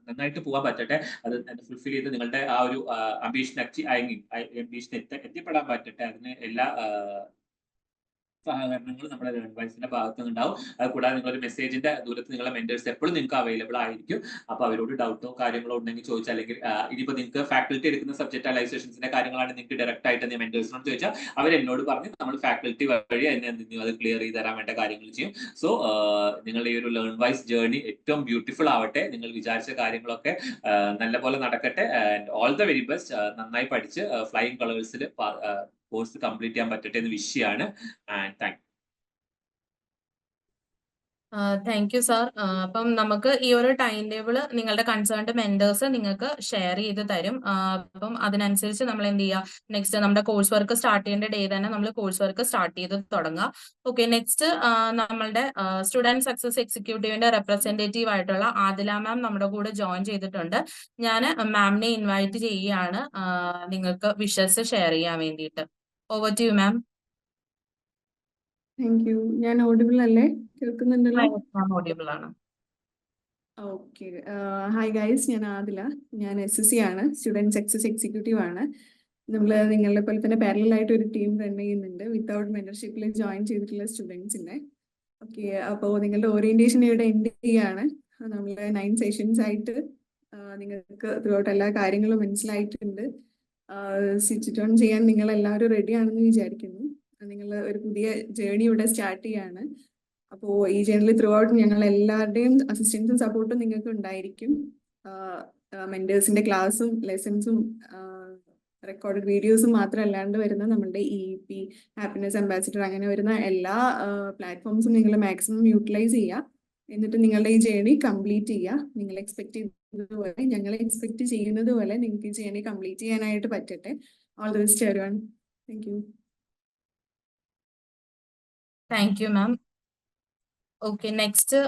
നന്നായിട്ട് പോകാൻ പറ്റട്ടെ, അത് ഫുൾഫിൽ ചെയ്ത് നിങ്ങളുടെ ആ ഒരു അംബീഷൻ എത്തിപ്പെടാൻ പറ്റട്ടെ. അതിന് എല്ലാ സഹകരണങ്ങൾ നമ്മുടെ ലേൺവൈസിന്റെ ഭാഗത്തു നിന്നുണ്ടാവും. അത് കൂടാതെ നിങ്ങളൊരു മെസ്സേജിന്റെ ദൂരത്ത് നിങ്ങളെ മെന്റേഴ്സ് എപ്പോഴും നിങ്ങൾക്ക് അവൈലബിൾ ആയിരിക്കും. അപ്പൊ അവരോട് ഡൗട്ടോ കാര്യങ്ങളോ ഉണ്ടെങ്കിൽ ചോദിച്ചാൽ, അല്ലെങ്കിൽ ഇനിയിപ്പോ നിങ്ങൾക്ക് ഫാക്കൽറ്റി എടുക്കുന്ന സബ്ജക്ടലൈസേഷൻസിന്റെ കാര്യങ്ങളാണ് നിങ്ങൾക്ക് ഡയറക്റ്റ് ആയിട്ട് മെന്റേഴ്സിനോട് ചോദിച്ചാൽ അവർ എന്നോട് പറഞ്ഞ് നമ്മൾ ഫാക്കൽറ്റി വഴി അത് ക്ലിയർ ചെയ്ത് തരാൻ വേണ്ട കാര്യങ്ങൾ ചെയ്യും. സോ നിങ്ങളുടെ ഈ ഒരു ലേൺവൈസ് ജേർണി ഏറ്റവും ബ്യൂട്ടിഫുൾ ആവട്ടെ, നിങ്ങൾ വിചാരിച്ച കാര്യങ്ങളൊക്കെ നല്ലപോലെ നടക്കട്ടെ. And all the very best. നന്നായി പഠിച്ച് ഫ്ലൈയിങ് കളേഴ്സിൽ കോഴ്സ് കംപ്ലീറ്റ് ചെയ്യാൻ പറ്റട്ടെ എന്ന് വിഷ് ചെയ്യാണ്. And thank thank you sir. അപ്പം നമുക്ക് ഈ ഒരു ടൈം ടേബിൾ നിങ്ങളുടെ കൺസേൺഡ് മെന്റേഴ്സ് നിങ്ങൾക്ക് ഷെയർ ചെയ്ത് തരും. അപ്പം അതിനനുസരിച്ച് നമ്മൾ എന്ത് ചെയ്യുക, നെക്സ്റ്റ് നമ്മുടെ കോഴ്സ് വർക്ക് സ്റ്റാർട്ട് ചെയ്യേണ്ട ഡേ തന്നെ നമ്മൾ കോഴ്സ് വർക്ക് സ്റ്റാർട്ട് ചെയ്ത് തുടങ്ങുക. ഓക്കെ, നെക്സ്റ്റ് നമ്മളുടെ സ്റ്റുഡന്റ് സക്സസ് എക്സിക്യൂട്ടീവിന്റെ റെപ്രസെന്റേറ്റീവ് ആയിട്ടുള്ള ആദില മാം നമ്മുടെ കൂടെ ജോയിൻ ചെയ്തിട്ടുണ്ട്. ഞാൻ മാമിനെ ഇൻവൈറ്റ് ചെയ്യുകയാണ് നിങ്ങൾക്ക് വിഷസ് ഷെയർ ചെയ്യാൻ വേണ്ടിയിട്ട്. Over to you ma'am. Thank you. ഞാൻ ഓഡിബിൾ അല്ലേ? കേൾക്കുന്നുണ്ടല്ലോ? ഓഡിയബിൾ ആണ്. ഓക്കെ. ഹായ് ഗൈസ്, ഞാൻ ആദില. ഞാൻ SSC ആണ്, സ്റ്റുഡൻറ് സക്സസ് എക്സിക്യൂട്ടീവ് ആണ്. നമ്മൾ നിങ്ങളുടെ പോലെ തന്നെ പാരലലായിട്ട് ഒരു ടീം റൺ ചെയ്യുന്നുണ്ട് വിത്തൗട്ട് മെന്റർഷിപ്പിൽ ജോയിൻ ചെയ്തിട്ടുള്ള സ്റ്റുഡൻസിനെ. ഓക്കെ, അപ്പോൾ നിങ്ങളുടെ ഓറിയന്റേഷൻ ഇവിടെ എൻഡ് ചെയ്യാണ്. നമ്മൾ 9 സെഷൻസ് ആയിട്ട് നിങ്ങൾക്ക് ത്രൂഔട്ട് എല്ലാ കാര്യങ്ങളും മനസ്സിലായിട്ടുണ്ട്. സ്വിച്ച് ഓൺ ചെയ്യാൻ നിങ്ങൾ എല്ലാവരും റെഡി ആണെന്ന് വിചാരിക്കുന്നു. നിങ്ങൾ ഒരു പുതിയ ജേർണി ഇവിടെ സ്റ്റാർട്ട് ചെയ്യാണ്. അപ്പോൾ ഈ ജേർണിയിൽ ത്രൂ ഔട്ട് ഞങ്ങൾ എല്ലാവരുടെയും അസിസ്റ്റൻസും സപ്പോർട്ടും നിങ്ങൾക്ക് ഉണ്ടായിരിക്കും. മെന്റേഴ്സിന്റെ ക്ലാസ്സും ലെസൺസും റെക്കോർഡഡ് വീഡിയോസും മാത്രമല്ലാണ്ട് വരുന്ന നമ്മളുടെ EEP, ഹാപ്പിനെസ് അംബാസിഡർ, അങ്ങനെ വരുന്ന എല്ലാ പ്ലാറ്റ്ഫോംസും നിങ്ങൾ മാക്സിമം യൂട്ടിലൈസ് ചെയ്യുക. എന്നിട്ട് നിങ്ങളുടെ ഈ ജേർണി കംപ്ലീറ്റ് ചെയ്യുക. നിങ്ങൾ എക്സ്പെക്ട് ചെയ്യുന്നത് പോലെ, ഞങ്ങൾ എക്സ്പെക്ട് ചെയ്യുന്നത് പോലെ നിങ്ങൾക്ക് ഈ ജേർണി കംപ്ലീറ്റ് ചെയ്യാനായിട്ട് പറ്റട്ടെ. All the best everyone. Thank you. Thank you ma'am. Okay, next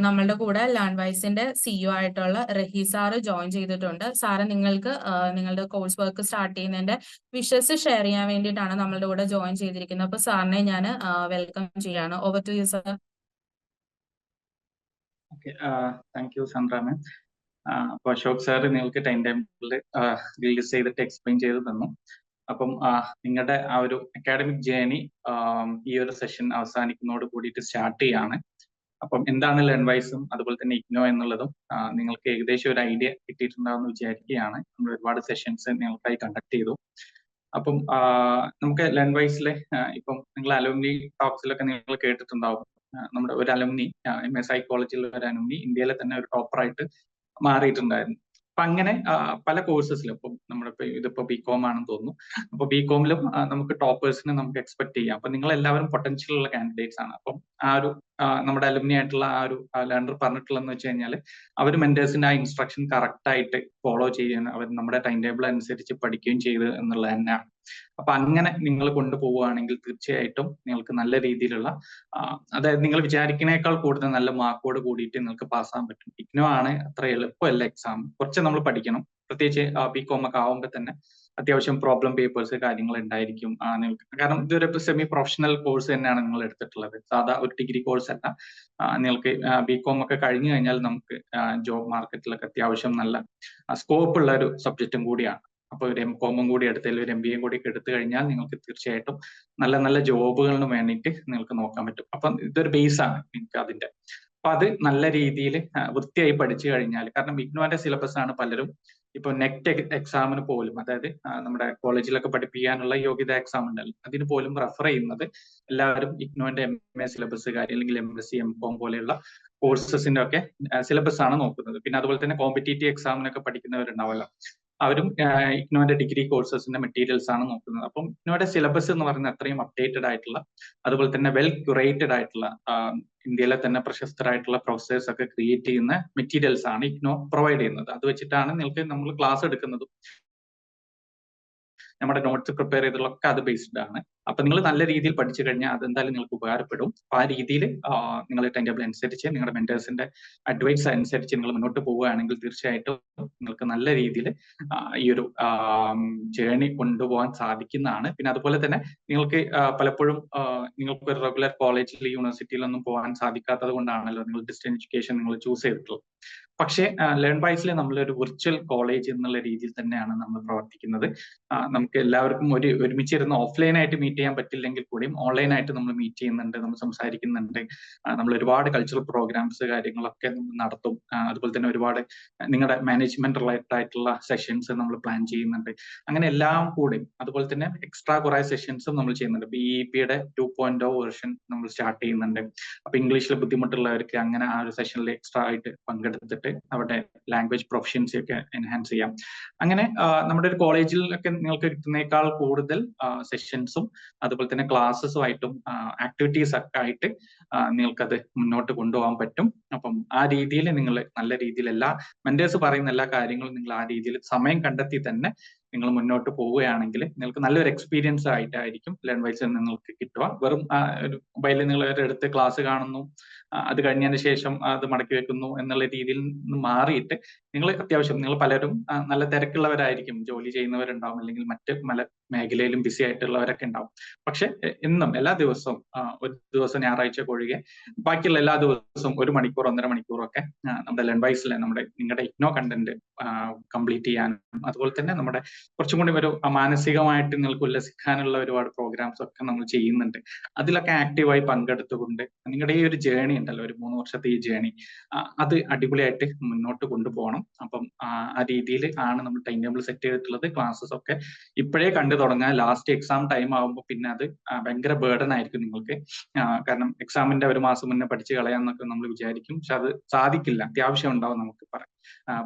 നമ്മളുടെ കൂടെ ലേൺവൈസിന്റെ CEO ആയിട്ടുള്ള റഹി സാറ് ജോയിൻ ചെയ്തിട്ടുണ്ട്. സാറ് നിങ്ങൾക്ക് നിങ്ങളുടെ കോഴ്സ് വർക്ക് സ്റ്റാർട്ട് ചെയ്യുന്നതിന്റെ വിഷസ് ഷെയർ ചെയ്യാൻ വേണ്ടിയിട്ടാണ് നമ്മളുടെ കൂടെ ജോയിൻ ചെയ്തിരിക്കുന്നത്. അപ്പൊ സാറിനെ ഞാൻ വെൽക്കം ചെയ്യാണ്. Over to you sir. Okay, thank you Sandra ma'am. അപ്പോൾ അശോക് സാർ നിങ്ങൾക്ക് ടൈം ടേബിളിൽ റിലീസ് ചെയ്തിട്ട് എക്സ്പ്ലെയിൻ ചെയ്ത് തന്നു. അപ്പം നിങ്ങളുടെ ആ ഒരു അക്കാഡമിക് ജേർണി ഈ ഒരു സെഷൻ അവസാനിക്കുന്നതോട് കൂടിയിട്ട് സ്റ്റാർട്ട് ചെയ്യാണ്. അപ്പം എന്താണ് ലേൺവൈസും അതുപോലെ തന്നെ ഇഗ്നോ എന്നുള്ളതും നിങ്ങൾക്ക് ഏകദേശം ഒരു ഐഡിയ കിട്ടിയിട്ടുണ്ടാവുമെന്ന് വിചാരിക്കുകയാണ്. നമ്മൾ ഒരുപാട് സെഷൻസ് നിങ്ങൾക്കായി കണ്ടക്ട് ചെയ്തു. അപ്പം നമുക്ക് ലേൺവൈസിലെ ഇപ്പം നിങ്ങൾ അലുമിനി ടോക്സിലൊക്കെ നിങ്ങൾ കേട്ടിട്ടുണ്ടാവും. നമ്മുടെ ഒരു അലുമിനി MA സൈക്കോളജിയിലുള്ള ഒരു അലുമിനി ഇന്ത്യയിലെ തന്നെ ഒരു ടോപ്പറായിട്ട് മാറിയിട്ടുണ്ടായിരുന്നു. അപ്പൊ അങ്ങനെ പല കോഴ്സസിലും ഇപ്പം നമ്മുടെ ഇതിപ്പോ BCom ആണെന്ന് തോന്നുന്നു. അപ്പൊ BComലും നമുക്ക് ടോപ്പേഴ്സിനെ നമുക്ക് എക്സ്പെക്ട് ചെയ്യാം. അപ്പൊ നിങ്ങൾ എല്ലാവരും പൊട്ടൻഷ്യൽ ഉള്ള കാൻഡിഡേറ്റ്സ് ആണ്. അപ്പം ആ ഒരു നമ്മുടെ അലുമിനി ആയിട്ടുള്ള ആ ഒരു ലേണർ പറഞ്ഞിട്ടുള്ളതെന്ന് വെച്ച് കഴിഞ്ഞാൽ അവർ മെന്റേഴ്സിന്റെ ആ ഇൻസ്ട്രക്ഷൻ കറക്റ്റ് ആയിട്ട് ഫോളോ ചെയ്യാൻ അവർ നമ്മുടെ ടൈം ടേബിൾ അനുസരിച്ച് പഠിക്കുകയും ചെയ്ത് എന്നുള്ളത് തന്നെയാണ്. അപ്പൊ അങ്ങനെ നിങ്ങൾ കൊണ്ടുപോവുകയാണെങ്കിൽ തീർച്ചയായിട്ടും നിങ്ങൾക്ക് നല്ല രീതിയിലുള്ള അതായത് നിങ്ങൾ വിചാരിക്കുന്നേക്കാൾ കൂടുതൽ നല്ല മാർക്കോട് കൂടിയിട്ട് നിങ്ങൾക്ക് പാസ്സാകാൻ പറ്റും. ഇഗ്നോ ആണ് അത്ര എളുപ്പമല്ല എക്സാം, കുറച്ച് നമ്മൾ പഠിക്കണം. പ്രത്യേകിച്ച് BCom ഒക്കെ ആവുമ്പോൾ തന്നെ അത്യാവശ്യം പ്രോബ്ലം പേപ്പേഴ്സ് കാര്യങ്ങൾ ഉണ്ടായിരിക്കും നിങ്ങൾക്ക്. കാരണം ഇതൊരു സെമി പ്രൊഫഷണൽ കോഴ്സ് തന്നെയാണ് നിങ്ങൾ എടുത്തിട്ടുള്ളത്, സാധാ ഒരു ഡിഗ്രി കോഴ്സ് അല്ല. നിങ്ങൾക്ക് BCom ഒക്കെ കഴിഞ്ഞു കഴിഞ്ഞാൽ നമുക്ക് ജോബ് മാർക്കറ്റിലൊക്കെ അത്യാവശ്യം നല്ല സ്കോപ്പ് ഉള്ള ഒരു സബ്ജക്റ്റും കൂടിയാണ്. അപ്പോൾ ഒരു MCom കൂടി എടുത്തതിൽ ഒരു MBA കൂടി എടുത്തു കഴിഞ്ഞാൽ നിങ്ങൾക്ക് തീർച്ചയായിട്ടും നല്ല നല്ല ജോബുകളിന് വേണ്ടിയിട്ട് നിങ്ങൾക്ക് നോക്കാൻ പറ്റും. അപ്പം ഇതൊരു ബേസ് ആണ് നിങ്ങൾക്ക് അതിന്റെ. അപ്പൊ അത് നല്ല രീതിയിൽ വൃത്തിയായി പഠിച്ചു കഴിഞ്ഞാൽ, കാരണം ഇഗ്നോന്റെ സിലബസ് ആണ് പലരും ഇപ്പൊ നെറ്റ് എക്സാമിന് പോലും, അതായത് നമ്മുടെ കോളേജിലൊക്കെ പഠിപ്പിക്കാനുള്ള യോഗ്യത എക്സാം ഉണ്ടല്ലോ, അതിന് പോലും റെഫർ ചെയ്യുന്നത് എല്ലാവരും ഇഗ്നോന്റെ MA സിലബസ് കാര്യം അല്ലെങ്കിൽ MSc MCom പോലെയുള്ള കോഴ്സസിന്റെ ഒക്കെ സിലബസ് ആണ് നോക്കുന്നത്. പിന്നെ അതുപോലെ തന്നെ കോമ്പറ്റേറ്റീവ് എക്സാമിനൊക്കെ പഠിക്കുന്നവരുണ്ടാവല്ലോ, അവരും ഇഗ്നോന്റെ ഡിഗ്രി കോഴ്സസിന്റെ മെറ്റീരിയൽസ് ആണ് നോക്കുന്നത്. അപ്പം ഇഗ്നോയുടെ സിലബസ് എന്ന് പറയുന്നത് അത്രയും അപ്ഡേറ്റഡ് ആയിട്ടുള്ള, അതുപോലെ തന്നെ വെൽ ക്യൂറേറ്റഡ് ആയിട്ടുള്ള, ഇന്ത്യയിലെ തന്നെ പ്രശസ്തരായിട്ടുള്ള പ്രൊഫസേഴ്സ് ഒക്കെ ക്രിയേറ്റ് ചെയ്യുന്ന മെറ്റീരിയൽസ് ആണ് ഇഗ്നോ പ്രൊവൈഡ് ചെയ്യുന്നത്. അത് വെച്ചിട്ടാണ് നിങ്ങൾക്ക് നമ്മൾ ക്ലാസ് എടുക്കുന്നതും നമ്മുടെ നോട്ട്സ് പ്രിപ്പയർ ചെയ്തതൊക്കെ അത് ബേസ്ഡ് ആണ്. അപ്പൊ നിങ്ങൾ നല്ല രീതിയിൽ പഠിച്ചു കഴിഞ്ഞാൽ അതെന്തായാലും നിങ്ങൾക്ക് ഉപകാരപ്പെടും. അപ്പൊ ആ രീതിയിൽ നിങ്ങൾ ടൈം ടേബിൾ അനുസരിച്ച് നിങ്ങളുടെ മെന്റേഴ്സിന്റെ അഡ്വൈസ് അനുസരിച്ച് നിങ്ങൾ മുന്നോട്ട് പോവുകയാണെങ്കിൽ തീർച്ചയായിട്ടും നിങ്ങൾക്ക് നല്ല രീതിയിൽ ഈ ഒരു ജേർണി കൊണ്ടുപോകാൻ സാധിക്കുന്നതാണ്. പിന്നെ അതുപോലെ തന്നെ നിങ്ങൾക്ക് പലപ്പോഴും നിങ്ങൾക്ക് ഒരു റെഗുലർ കോളേജിൽ യൂണിവേഴ്സിറ്റിയിലൊന്നും പോകാൻ സാധിക്കാത്തത് കൊണ്ടാണല്ലോ നിങ്ങൾ ഡിസ്റ്റൻസ് എഡ്യൂക്കേഷൻ നിങ്ങൾ ചൂസ് ചെയ്തിട്ടുള്ളത്. പക്ഷേ ലേൺ വൈസിൽ നമ്മളൊരു വിർച്വൽ കോളേജ് എന്നുള്ള രീതിയിൽ തന്നെയാണ് നമ്മൾ പ്രവർത്തിക്കുന്നത്. നമുക്ക് എല്ലാവർക്കും ഒരുമിച്ചിരുന്ന് ഓഫ്ലൈനായിട്ട് മീറ്റ് ചെയ്യാൻ പറ്റില്ലെങ്കിൽ കൂടിയും ഓൺലൈനായിട്ട് നമ്മൾ മീറ്റ് ചെയ്യുന്നുണ്ട്, നമ്മൾ സംസാരിക്കുന്നുണ്ട്, നമ്മൾ ഒരുപാട് കൾച്ചറൽ പ്രോഗ്രാംസ് കാര്യങ്ങളൊക്കെ നമ്മൾ നടത്തും. അതുപോലെ തന്നെ ഒരുപാട് നിങ്ങളുടെ മാനേജ്മെന്റ് റിലേറ്റഡ് ആയിട്ടുള്ള സെഷൻസ് നമ്മൾ പ്ലാൻ ചെയ്യുന്നുണ്ട്. അങ്ങനെ എല്ലാം കൂടി അതുപോലെ തന്നെ എക്സ്ട്രാ കുറെ സെഷൻസും നമ്മൾ ചെയ്യുന്നുണ്ട്. BEPയുടെ 2.0 വേർഷൻ നമ്മൾ സ്റ്റാർട്ട് ചെയ്യുന്നുണ്ട്. അപ്പൊ ഇംഗ്ലീഷിൽ ബുദ്ധിമുട്ടുള്ളവർക്ക് അങ്ങനെ ആ ഒരു സെഷനിൽ എക്സ്ട്രാ ആയിട്ട് പങ്കെടുത്തിട്ട് അവിടെ ലാംഗ്വേജ് പ്രൊഫഷ്യൻസി ഒക്കെ എൻഹാൻസ് ചെയ്യാം. അങ്ങനെ നമ്മുടെ ഒരു കോളേജിലൊക്കെ നിങ്ങൾക്ക് കിട്ടുന്നേക്കാൾ കൂടുതൽ സെഷൻസും അതുപോലെ തന്നെ ക്ലാസ്സസും ആയിട്ടും ആക്ടിവിറ്റീസ് ഒക്കെ ആയിട്ട് നിങ്ങൾക്കത് മുന്നോട്ട് കൊണ്ടുപോകാൻ പറ്റും. അപ്പം ആ രീതിയിൽ നിങ്ങൾ നല്ല രീതിയിൽ എല്ലാ മെന്റേഴ്സ് പറയുന്ന എല്ലാ കാര്യങ്ങളും നിങ്ങൾ ആ രീതിയിൽ സമയം കണ്ടെത്തി തന്നെ നിങ്ങൾ മുന്നോട്ട് പോവുകയാണെങ്കിൽ നിങ്ങൾക്ക് നല്ലൊരു എക്സ്പീരിയൻസ് ആയിട്ടായിരിക്കും ലേൺ വൈസിൽ നിങ്ങൾക്ക് കിട്ടുക. വെറും ഒരു മൊബൈലിൽ നിങ്ങൾ എടുത്ത് ക്ലാസ് കാണുന്നു, അത് കഴിഞ്ഞതിന് ശേഷം അത് മടക്കി വെക്കുന്നു എന്നുള്ള രീതിയിൽ നിന്ന് മാറിയിട്ട് നിങ്ങൾ അത്യാവശ്യം നിങ്ങൾ പലരും നല്ല തിരക്കുള്ളവരായിരിക്കും, ജോലി ചെയ്യുന്നവരുണ്ടാവും, അല്ലെങ്കിൽ മറ്റ് പല മേഖലയിലും ബിസി ആയിട്ടുള്ളവരൊക്കെ ഉണ്ടാവും. പക്ഷെ എന്നും എല്ലാ ദിവസവും ഒരു ദിവസം ഞായറാഴ്ച ഒഴികെ ബാക്കിയുള്ള എല്ലാ ദിവസവും 1 മണിക്കൂർ 1.5 മണിക്കൂറൊക്കെ നമ്മുടെ ലേൺ വൈസിലെ നിങ്ങളുടെ ഇഗ്നോ കണ്ടന്റ് കംപ്ലീറ്റ് ചെയ്യാനും അതുപോലെ തന്നെ നമ്മുടെ കുറച്ചും കൂടി ഒരു മാനസികമായിട്ട് നിങ്ങൾക്ക് ഉല്ലസിക്കാനുള്ള ഒരുപാട് പ്രോഗ്രാംസ് ഒക്കെ നമ്മൾ ചെയ്യുന്നുണ്ട്. അതിലൊക്കെ ആക്റ്റീവായി പങ്കെടുത്തുകൊണ്ട് നിങ്ങളുടെ ഈ ഒരു ജേണി ഉണ്ടല്ലോ, ഒരു 3 വർഷത്തെ ഈ ജേണി അത് അടിപൊളിയായിട്ട് മുന്നോട്ട് കൊണ്ടുപോകണം. അപ്പം ആ രീതിയിൽ ആണ് നമ്മൾ ടൈം ടേബിൾ സെറ്റ് ചെയ്തിട്ടുള്ളത്. ക്ലാസ്സസ് ഒക്കെ ഇപ്പോഴേ കണ്ടു തുടങ്ങാൻ, ലാസ്റ്റ് എക്സാം ടൈം ആകുമ്പോൾ പിന്നെ അത് ഭയങ്കര ബേർഡൻ ആയിരിക്കും നിങ്ങൾക്ക്. കാരണം എക്സാമിന്റെ 1 മാസം മുന്നേ പഠിച്ച് കളയാന്നൊക്കെ നമ്മൾ വിചാരിക്കും, പക്ഷെ അത് സാധിക്കില്ല. അത്യാവശ്യം ഉണ്ടാവും നമുക്ക്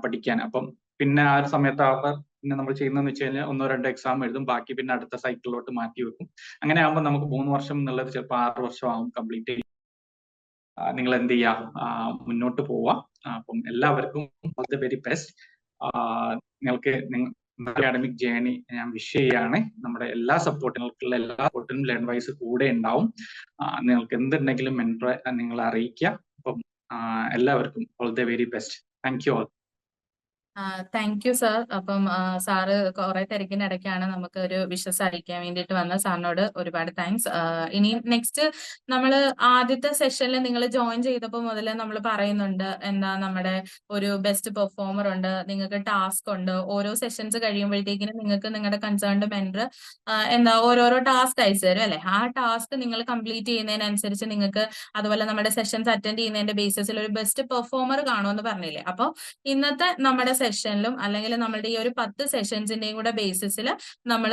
പഠിക്കാൻ. അപ്പം പിന്നെ ആ ഒരു സമയത്താവുമ്പോൾ പിന്നെ നമ്മൾ ചെയ്യുന്നതെന്ന് വെച്ച് കഴിഞ്ഞാൽ 1-2 എക്സാം എഴുതും, ബാക്കി പിന്നെ അടുത്ത സൈക്കിളിലോട്ട് മാറ്റി വെക്കും. അങ്ങനെ ആകുമ്പോൾ നമുക്ക് 3 വർഷം എന്നുള്ളത് ചിലപ്പോൾ 6 വർഷം ആവും കംപ്ലീറ്റ് ചെയ്യും. നിങ്ങൾ എന്ത് ചെയ്യുക, മുന്നോട്ട് പോവുക. അപ്പം എല്ലാവർക്കും ഓൾ ദി വെരി ബെസ്റ്റ്. നിങ്ങൾക്ക് അക്കാഡമിക് ജേണി ഞാൻ വിഷ് ചെയ്യാണ്. നമ്മുടെ എല്ലാ സപ്പോർട്ടിനും ലേൺ വൈസ് കൂടെ ഉണ്ടാവും. നിങ്ങൾക്ക് എന്തുണ്ടെങ്കിലും മെന്ററെ നിങ്ങൾ അറിയിക്കുക. അപ്പം എല്ലാവർക്കും all the very best. Thank you all. Thank you sir. അപ്പം സാറ് കുറെ തിരക്കിനിടയ്ക്കാണ് നമുക്ക് ഒരു വിഷസ് അറിയിക്കാൻ വേണ്ടിയിട്ട് വന്ന സാറിനോട് ഒരുപാട് താങ്ക്സ്. ഇനി നെക്സ്റ്റ് നമ്മൾ ആദ്യത്തെ സെഷനിൽ നിങ്ങൾ ജോയിൻ ചെയ്തപ്പോൾ മുതൽ നമ്മൾ പറയുന്നുണ്ട് എന്താ നമ്മുടെ ഒരു ബെസ്റ്റ് പെർഫോമർ ഉണ്ട്, നിങ്ങൾക്ക് ടാസ്ക് ഉണ്ട്. ഓരോ സെഷൻസ് കഴിയുമ്പോഴത്തേക്കിനും നിങ്ങൾക്ക് നിങ്ങളുടെ കൺസേൺഡ് മെന്റർ എന്താ ഓരോരോ ടാസ്ക് അയച്ചു തരും അല്ലെ. ആ ടാസ്ക് നിങ്ങൾ കംപ്ലീറ്റ് ചെയ്യുന്നതിനനുസരിച്ച് നിങ്ങൾക്ക് അതുപോലെ നമ്മുടെ സെഷൻസ് അറ്റൻഡ് ചെയ്യുന്നതിന്റെ ബേസിസിൽ ഒരു ബെസ്റ്റ് പെർഫോമർ കാണുമെന്ന് പറഞ്ഞില്ലേ. അപ്പോൾ ഇന്നത്തെ നമ്മുടെ സെഷനിലും അല്ലെങ്കിൽ നമ്മുടെ ഈ ഒരു 10 സെഷൻസിന്റെയും കൂടെ ബേസിസിൽ നമ്മൾ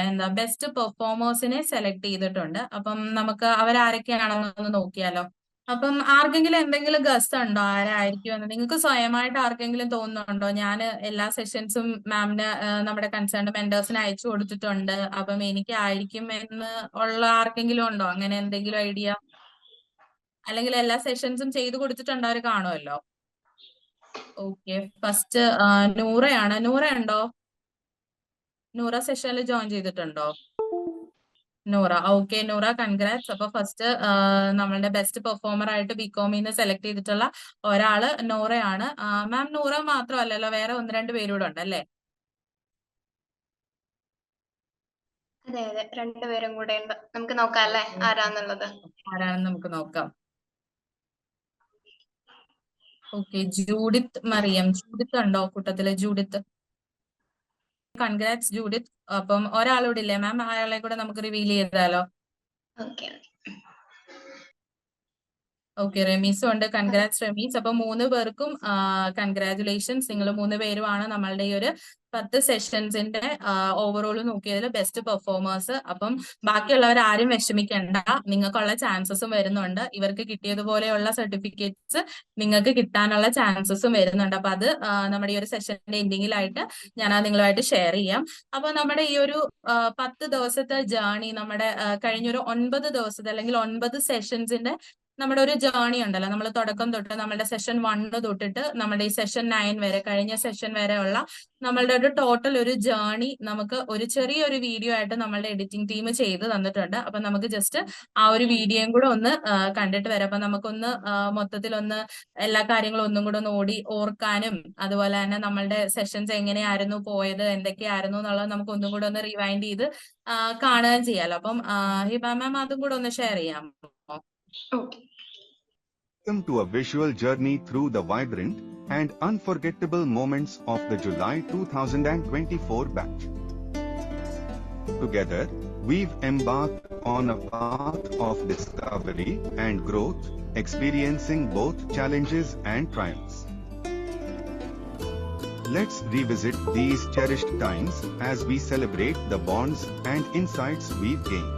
എന്താ ബെസ്റ്റ് പെർഫോമേഴ്സിനെ സെലക്ട് ചെയ്തിട്ടുണ്ട്. അപ്പം നമുക്ക് അവരാരൊക്കെയാണെന്നൊന്ന് നോക്കിയാലോ. അപ്പം ആർക്കെങ്കിലും എന്തെങ്കിലും ഗസ് ഉണ്ടോ ആരായിരിക്കും എന്ന് നിങ്ങൾക്ക് സ്വയമായിട്ട് ആർക്കെങ്കിലും തോന്നുന്നുണ്ടോ? ഞാൻ എല്ലാ സെഷൻസും മാമിന് നമ്മുടെ കൺസേൺഡ് മെന്റേഴ്സിന് അയച്ചു കൊടുത്തിട്ടുണ്ട്, അപ്പം എനിക്കായിരിക്കും എന്ന് ഉള്ള ആർക്കെങ്കിലും ഉണ്ടോ അങ്ങനെ എന്തെങ്കിലും ഐഡിയ? അല്ലെങ്കിൽ എല്ലാ സെഷൻസും ചെയ്തു കൊടുത്തിട്ടുണ്ട് അവർ കാണുമല്ലോ. Okay, first നൂറയാണ്. നൂറ ഉണ്ടോ? നൂറ സെഷനിൽ ജോയിൻ ചെയ്തിട്ടുണ്ടോ? Noora, okay Noora, congrats. അപ്പൊ ഫസ്റ്റ് നമ്മളുടെ ബെസ്റ്റ് പെർഫോമർ ആയിട്ട് ബികോമിന്ന് സെലക്ട് ചെയ്തിട്ടുള്ള ഒരാള് നൂറയാണ്. മാം നൂറ മാത്രമല്ലല്ലോ, വേറെ 1-2 പേരൂടെ ഉണ്ടല്ലേ? അതെ അതെ, 2 പേരും കൂടെ ഉണ്ട്. നമുക്ക് നോക്കാം അല്ലേ ആരാന്നുള്ളത്. ആരാണെന്ന് നമുക്ക് നോക്കാം. Okay, Judith Mariyam. ജൂഡിത്ത് ഉണ്ടോ കൂട്ടത്തില്? Judith, congrats Judith. അപ്പം ഒരാളൂടെ ഇല്ലേ മാം? അയാളെ കൂടെ നമുക്ക് റിവീൽ ചെയ്താലോ? ഓക്കെ ഓക്കെ, റെമീസും ഉണ്ട്. കൺഗ്രാറ്റ്സ് റെമീസ്. അപ്പൊ 3 പേർക്കും കൺഗ്രാറ്റുലേഷൻസ്. നിങ്ങൾ 3 പേരുമാണ് നമ്മളുടെ ഈ ഒരു 10 സെഷൻസിന്റെ ഓവറോൾ നോക്കിയതിൽ ബെസ്റ്റ് പെർഫോമേഴ്സ്. അപ്പം ബാക്കിയുള്ളവർ ആരും വിഷമിക്കണ്ട, നിങ്ങൾക്കുള്ള ചാൻസസും വരുന്നുണ്ട്. ഇവർക്ക് കിട്ടിയതുപോലെയുള്ള സർട്ടിഫിക്കറ്റ്സ് നിങ്ങൾക്ക് കിട്ടാനുള്ള ചാൻസസും വരുന്നുണ്ട്. അപ്പൊ അത് നമ്മുടെ ഈ ഒരു സെഷന്റെ എൻഡിങ്ങിലായിട്ട് ഞാൻ നിങ്ങളുമായിട്ട് ഷെയർ ചെയ്യാം. അപ്പൊ നമ്മുടെ ഈ ഒരു 10 ദിവസത്തെ ജേർണി നമ്മുടെ കഴിഞ്ഞൊരു 9 ദിവസത്തെ അല്ലെങ്കിൽ 9 സെഷൻസിന്റെ നമ്മുടെ ഒരു ജേർണി ഉണ്ടല്ലോ, നമ്മൾ തുടക്കം തൊട്ട് നമ്മുടെ സെഷൻ 1 തൊട്ടിട്ട് നമ്മുടെ ഈ സെഷൻ 9 വരെ, കഴിഞ്ഞ സെഷൻ വരെയുള്ള നമ്മളുടെ ഒരു ടോട്ടൽ ഒരു ജേർണി നമുക്ക് ഒരു ചെറിയൊരു വീഡിയോ ആയിട്ട് നമ്മളുടെ എഡിറ്റിംഗ് ടീം ചെയ്ത് തന്നിട്ടുണ്ട്. അപ്പൊ നമുക്ക് ജസ്റ്റ് ആ ഒരു വീഡിയോയും കൂടെ ഒന്ന് കണ്ടിട്ട് വരാം. അപ്പൊ നമുക്കൊന്ന് മൊത്തത്തിലൊന്ന് എല്ലാ കാര്യങ്ങളും ഒന്നും കൂടെ ഒന്ന് ഓർക്കാനും അതുപോലെ തന്നെ നമ്മളുടെ സെഷൻസ് എങ്ങനെയായിരുന്നു പോയത്, എന്തൊക്കെയായിരുന്നു എന്നുള്ളത് നമുക്ക് ഒന്നും കൂടെ ഒന്ന് റിവൈൻഡ് ചെയ്ത് കാണുകയും ചെയ്യാലോ. അപ്പം ഹിബ മാം അതും കൂടെ ഒന്ന് ഷെയർ ചെയ്യാമോ? Okay. Welcome to a visual journey through the vibrant and unforgettable moments of the July 2024 batch. Together, we've embarked on a path of discovery and growth, experiencing both challenges and triumphs. Let's revisit these cherished times as we celebrate the bonds and insights we've gained.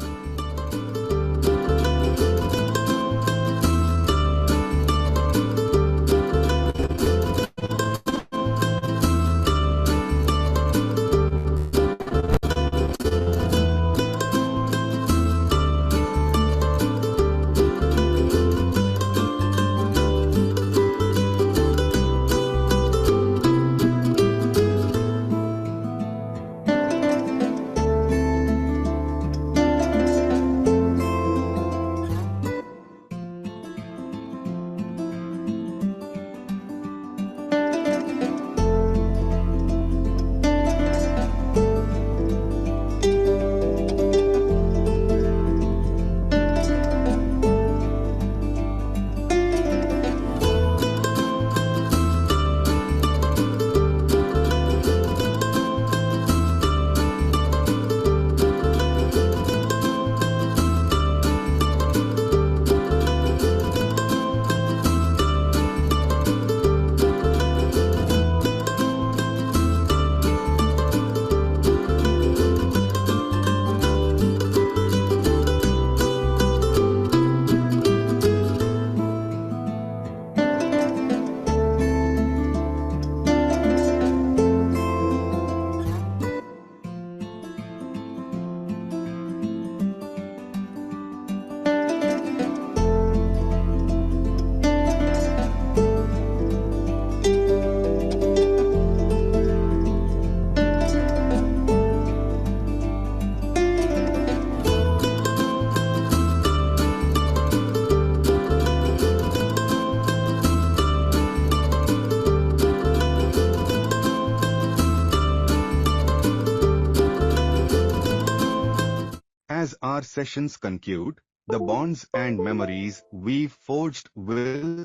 As our sessions conclude, the bonds and memories we've forged will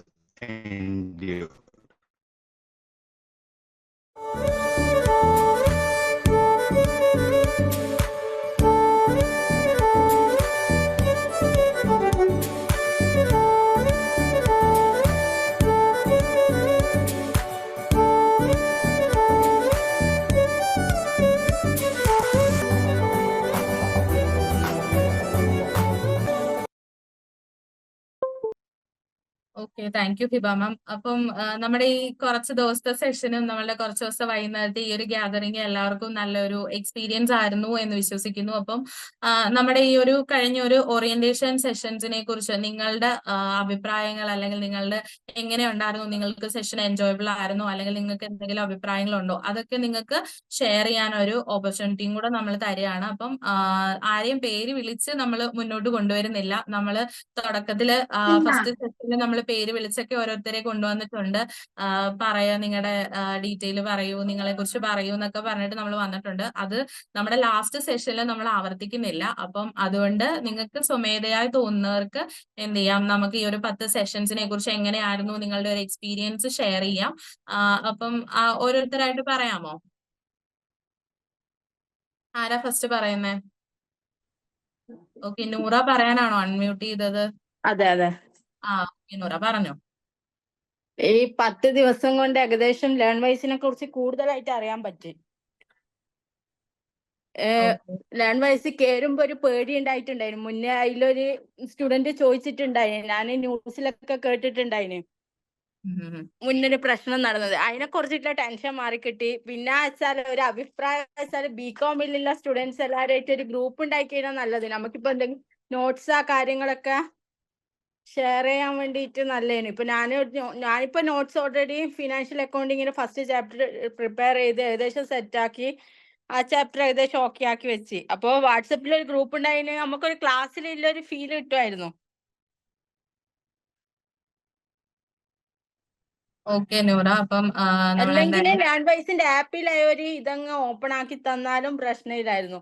endure. Okay, thank you Hiba ma'am. അപ്പം നമ്മുടെ ഈ കുറച്ച് ദിവസത്തെ സെഷനും നമ്മളുടെ കുറച്ച് ദിവസം വൈകുന്നേരത്തെ ഈ ഒരു ഗ്യാതറിംഗ് എല്ലാവർക്കും നല്ലൊരു എക്സ്പീരിയൻസ് ആയിരുന്നു എന്ന് വിശ്വസിക്കുന്നു. അപ്പം നമ്മുടെ ഈ ഒരു കഴിഞ്ഞ ഒരു ഓറിയന്റേഷൻ സെഷൻസിനെ കുറിച്ച് നിങ്ങളുടെ അഭിപ്രായങ്ങൾ, അല്ലെങ്കിൽ നിങ്ങളുടെ എങ്ങനെ ഉണ്ടായിരുന്നു, നിങ്ങൾക്ക് സെഷൻ എൻജോയബിൾ ആയിരുന്നോ, അല്ലെങ്കിൽ നിങ്ങൾക്ക് എന്തെങ്കിലും അഭിപ്രായങ്ങളുണ്ടോ, അതൊക്കെ നിങ്ങൾക്ക് ഷെയർ ചെയ്യാൻ ഒരു ഓപ്പർച്യൂണിറ്റിയും കൂടെ നമ്മൾ തരികയാണ്. അപ്പം ആരെയും പേര് വിളിച്ച് നമ്മൾ മുന്നോട്ട് കൊണ്ടുവരുന്നില്ല. നമ്മൾ തുടക്കത്തില് ഫസ്റ്റ് സെഷനിൽ നമ്മൾ പേര് വിളിച്ചൊക്കെ ഓരോരുത്തരെ കൊണ്ടുവന്നിട്ടുണ്ട്. പറയാ, നിങ്ങളുടെ ഡീറ്റെയിൽ പറയൂ, നിങ്ങളെ കുറിച്ച് പറയൂ എന്നൊക്കെ പറഞ്ഞിട്ട് നമ്മൾ വന്നിട്ടുണ്ട്. അത് നമ്മുടെ ലാസ്റ്റ് സെഷനിൽ നമ്മൾ ആവർത്തിക്കുന്നില്ല. അപ്പം അതുകൊണ്ട് നിങ്ങൾക്ക് സ്വമേധയായി തോന്നുന്നവർക്ക് എന്ത് ചെയ്യാം, നമുക്ക് ഈ ഒരു 10 സെഷൻസിനെ കുറിച്ച് എങ്ങനെയായിരുന്നു നിങ്ങളുടെ ഒരു എക്സ്പീരിയൻസ് ഷെയർ ചെയ്യാം. അപ്പം ഓരോരുത്തരായിട്ട് പറയാമോ? ആരാ ഫസ്റ്റ് പറയുന്നേ? ഓക്കെ, നൂറ പറയാനാണോ അൺമ്യൂട്ട് ചെയ്തത്? അതെ അതെ. നൂറ പറഞ്ഞോ. ഈ 10 ദിവസം കൊണ്ട് ഏകദേശം ലേൺ വൈസിനെ കുറിച്ച് കൂടുതലായിട്ട് അറിയാൻ പറ്റും. ലേൺ വൈസ് കേറുമ്പോ ഒരു പേടി ഉണ്ടായിട്ടുണ്ടായിരുന്നു. മുന്നേ അതിലൊരു സ്റ്റുഡന്റ് ചോദിച്ചിട്ടുണ്ടായിരുന്നു, ഞാൻ ന്യൂസിലൊക്കെ കേട്ടിട്ടുണ്ടായിരുന്നു മുന്നൊരു പ്രശ്നം നടന്നത്. അതിനെ കുറിച്ചിട്ടുള്ള ടെൻഷൻ മാറിക്കിട്ടി. പിന്നെ വെച്ചാൽ ഒരു അഭിപ്രായം വെച്ചാൽ ബികോമിലുള്ള സ്റ്റുഡൻസ് എല്ലാവരുമായിട്ട് ഒരു ഗ്രൂപ്പ് ഉണ്ടാക്കി കഴിഞ്ഞാൽ നല്ലത്. നമുക്കിപ്പോ എന്തെങ്കിലും നോട്ട്സ് ആ കാര്യങ്ങളൊക്കെ ഷെയർ ചെയ്യാൻ വേണ്ടിയിട്ട് നല്ലതാണ്. ഇപ്പൊ ഞാനിപ്പോ നോട്ട്സ് ഓൾറെഡി ഫിനാൻഷ്യൽ അക്കൗണ്ടിങ്ങിന് ഫസ്റ്റ് ചാപ്റ്റർ പ്രിപ്പയർ ചെയ്ത് ഏകദേശം സെറ്റാക്കി. ആ ചാപ്റ്റർ ഏകദേശം ഓക്കെ ആക്കി വെച്ച്. അപ്പോൾ വാട്സപ്പിൽ ഒരു ഗ്രൂപ്പ് ഉണ്ടായതിന് നമുക്കൊരു ക്ലാസ്സിലുള്ള ഒരു ഫീൽ കിട്ടുമായിരുന്നു. ഓക്കെ നൂറ, അപ്പം നമ്മൾ അല്ലെങ്കിൽ എന്തായാലും ലാൻഡ് വൈസിന്റെ ആപ്പിൽ ഒരു ഇതങ്ങ് ഓപ്പൺ ആക്കി തന്നാലും പ്രശ്നമില്ലായിരുന്നു.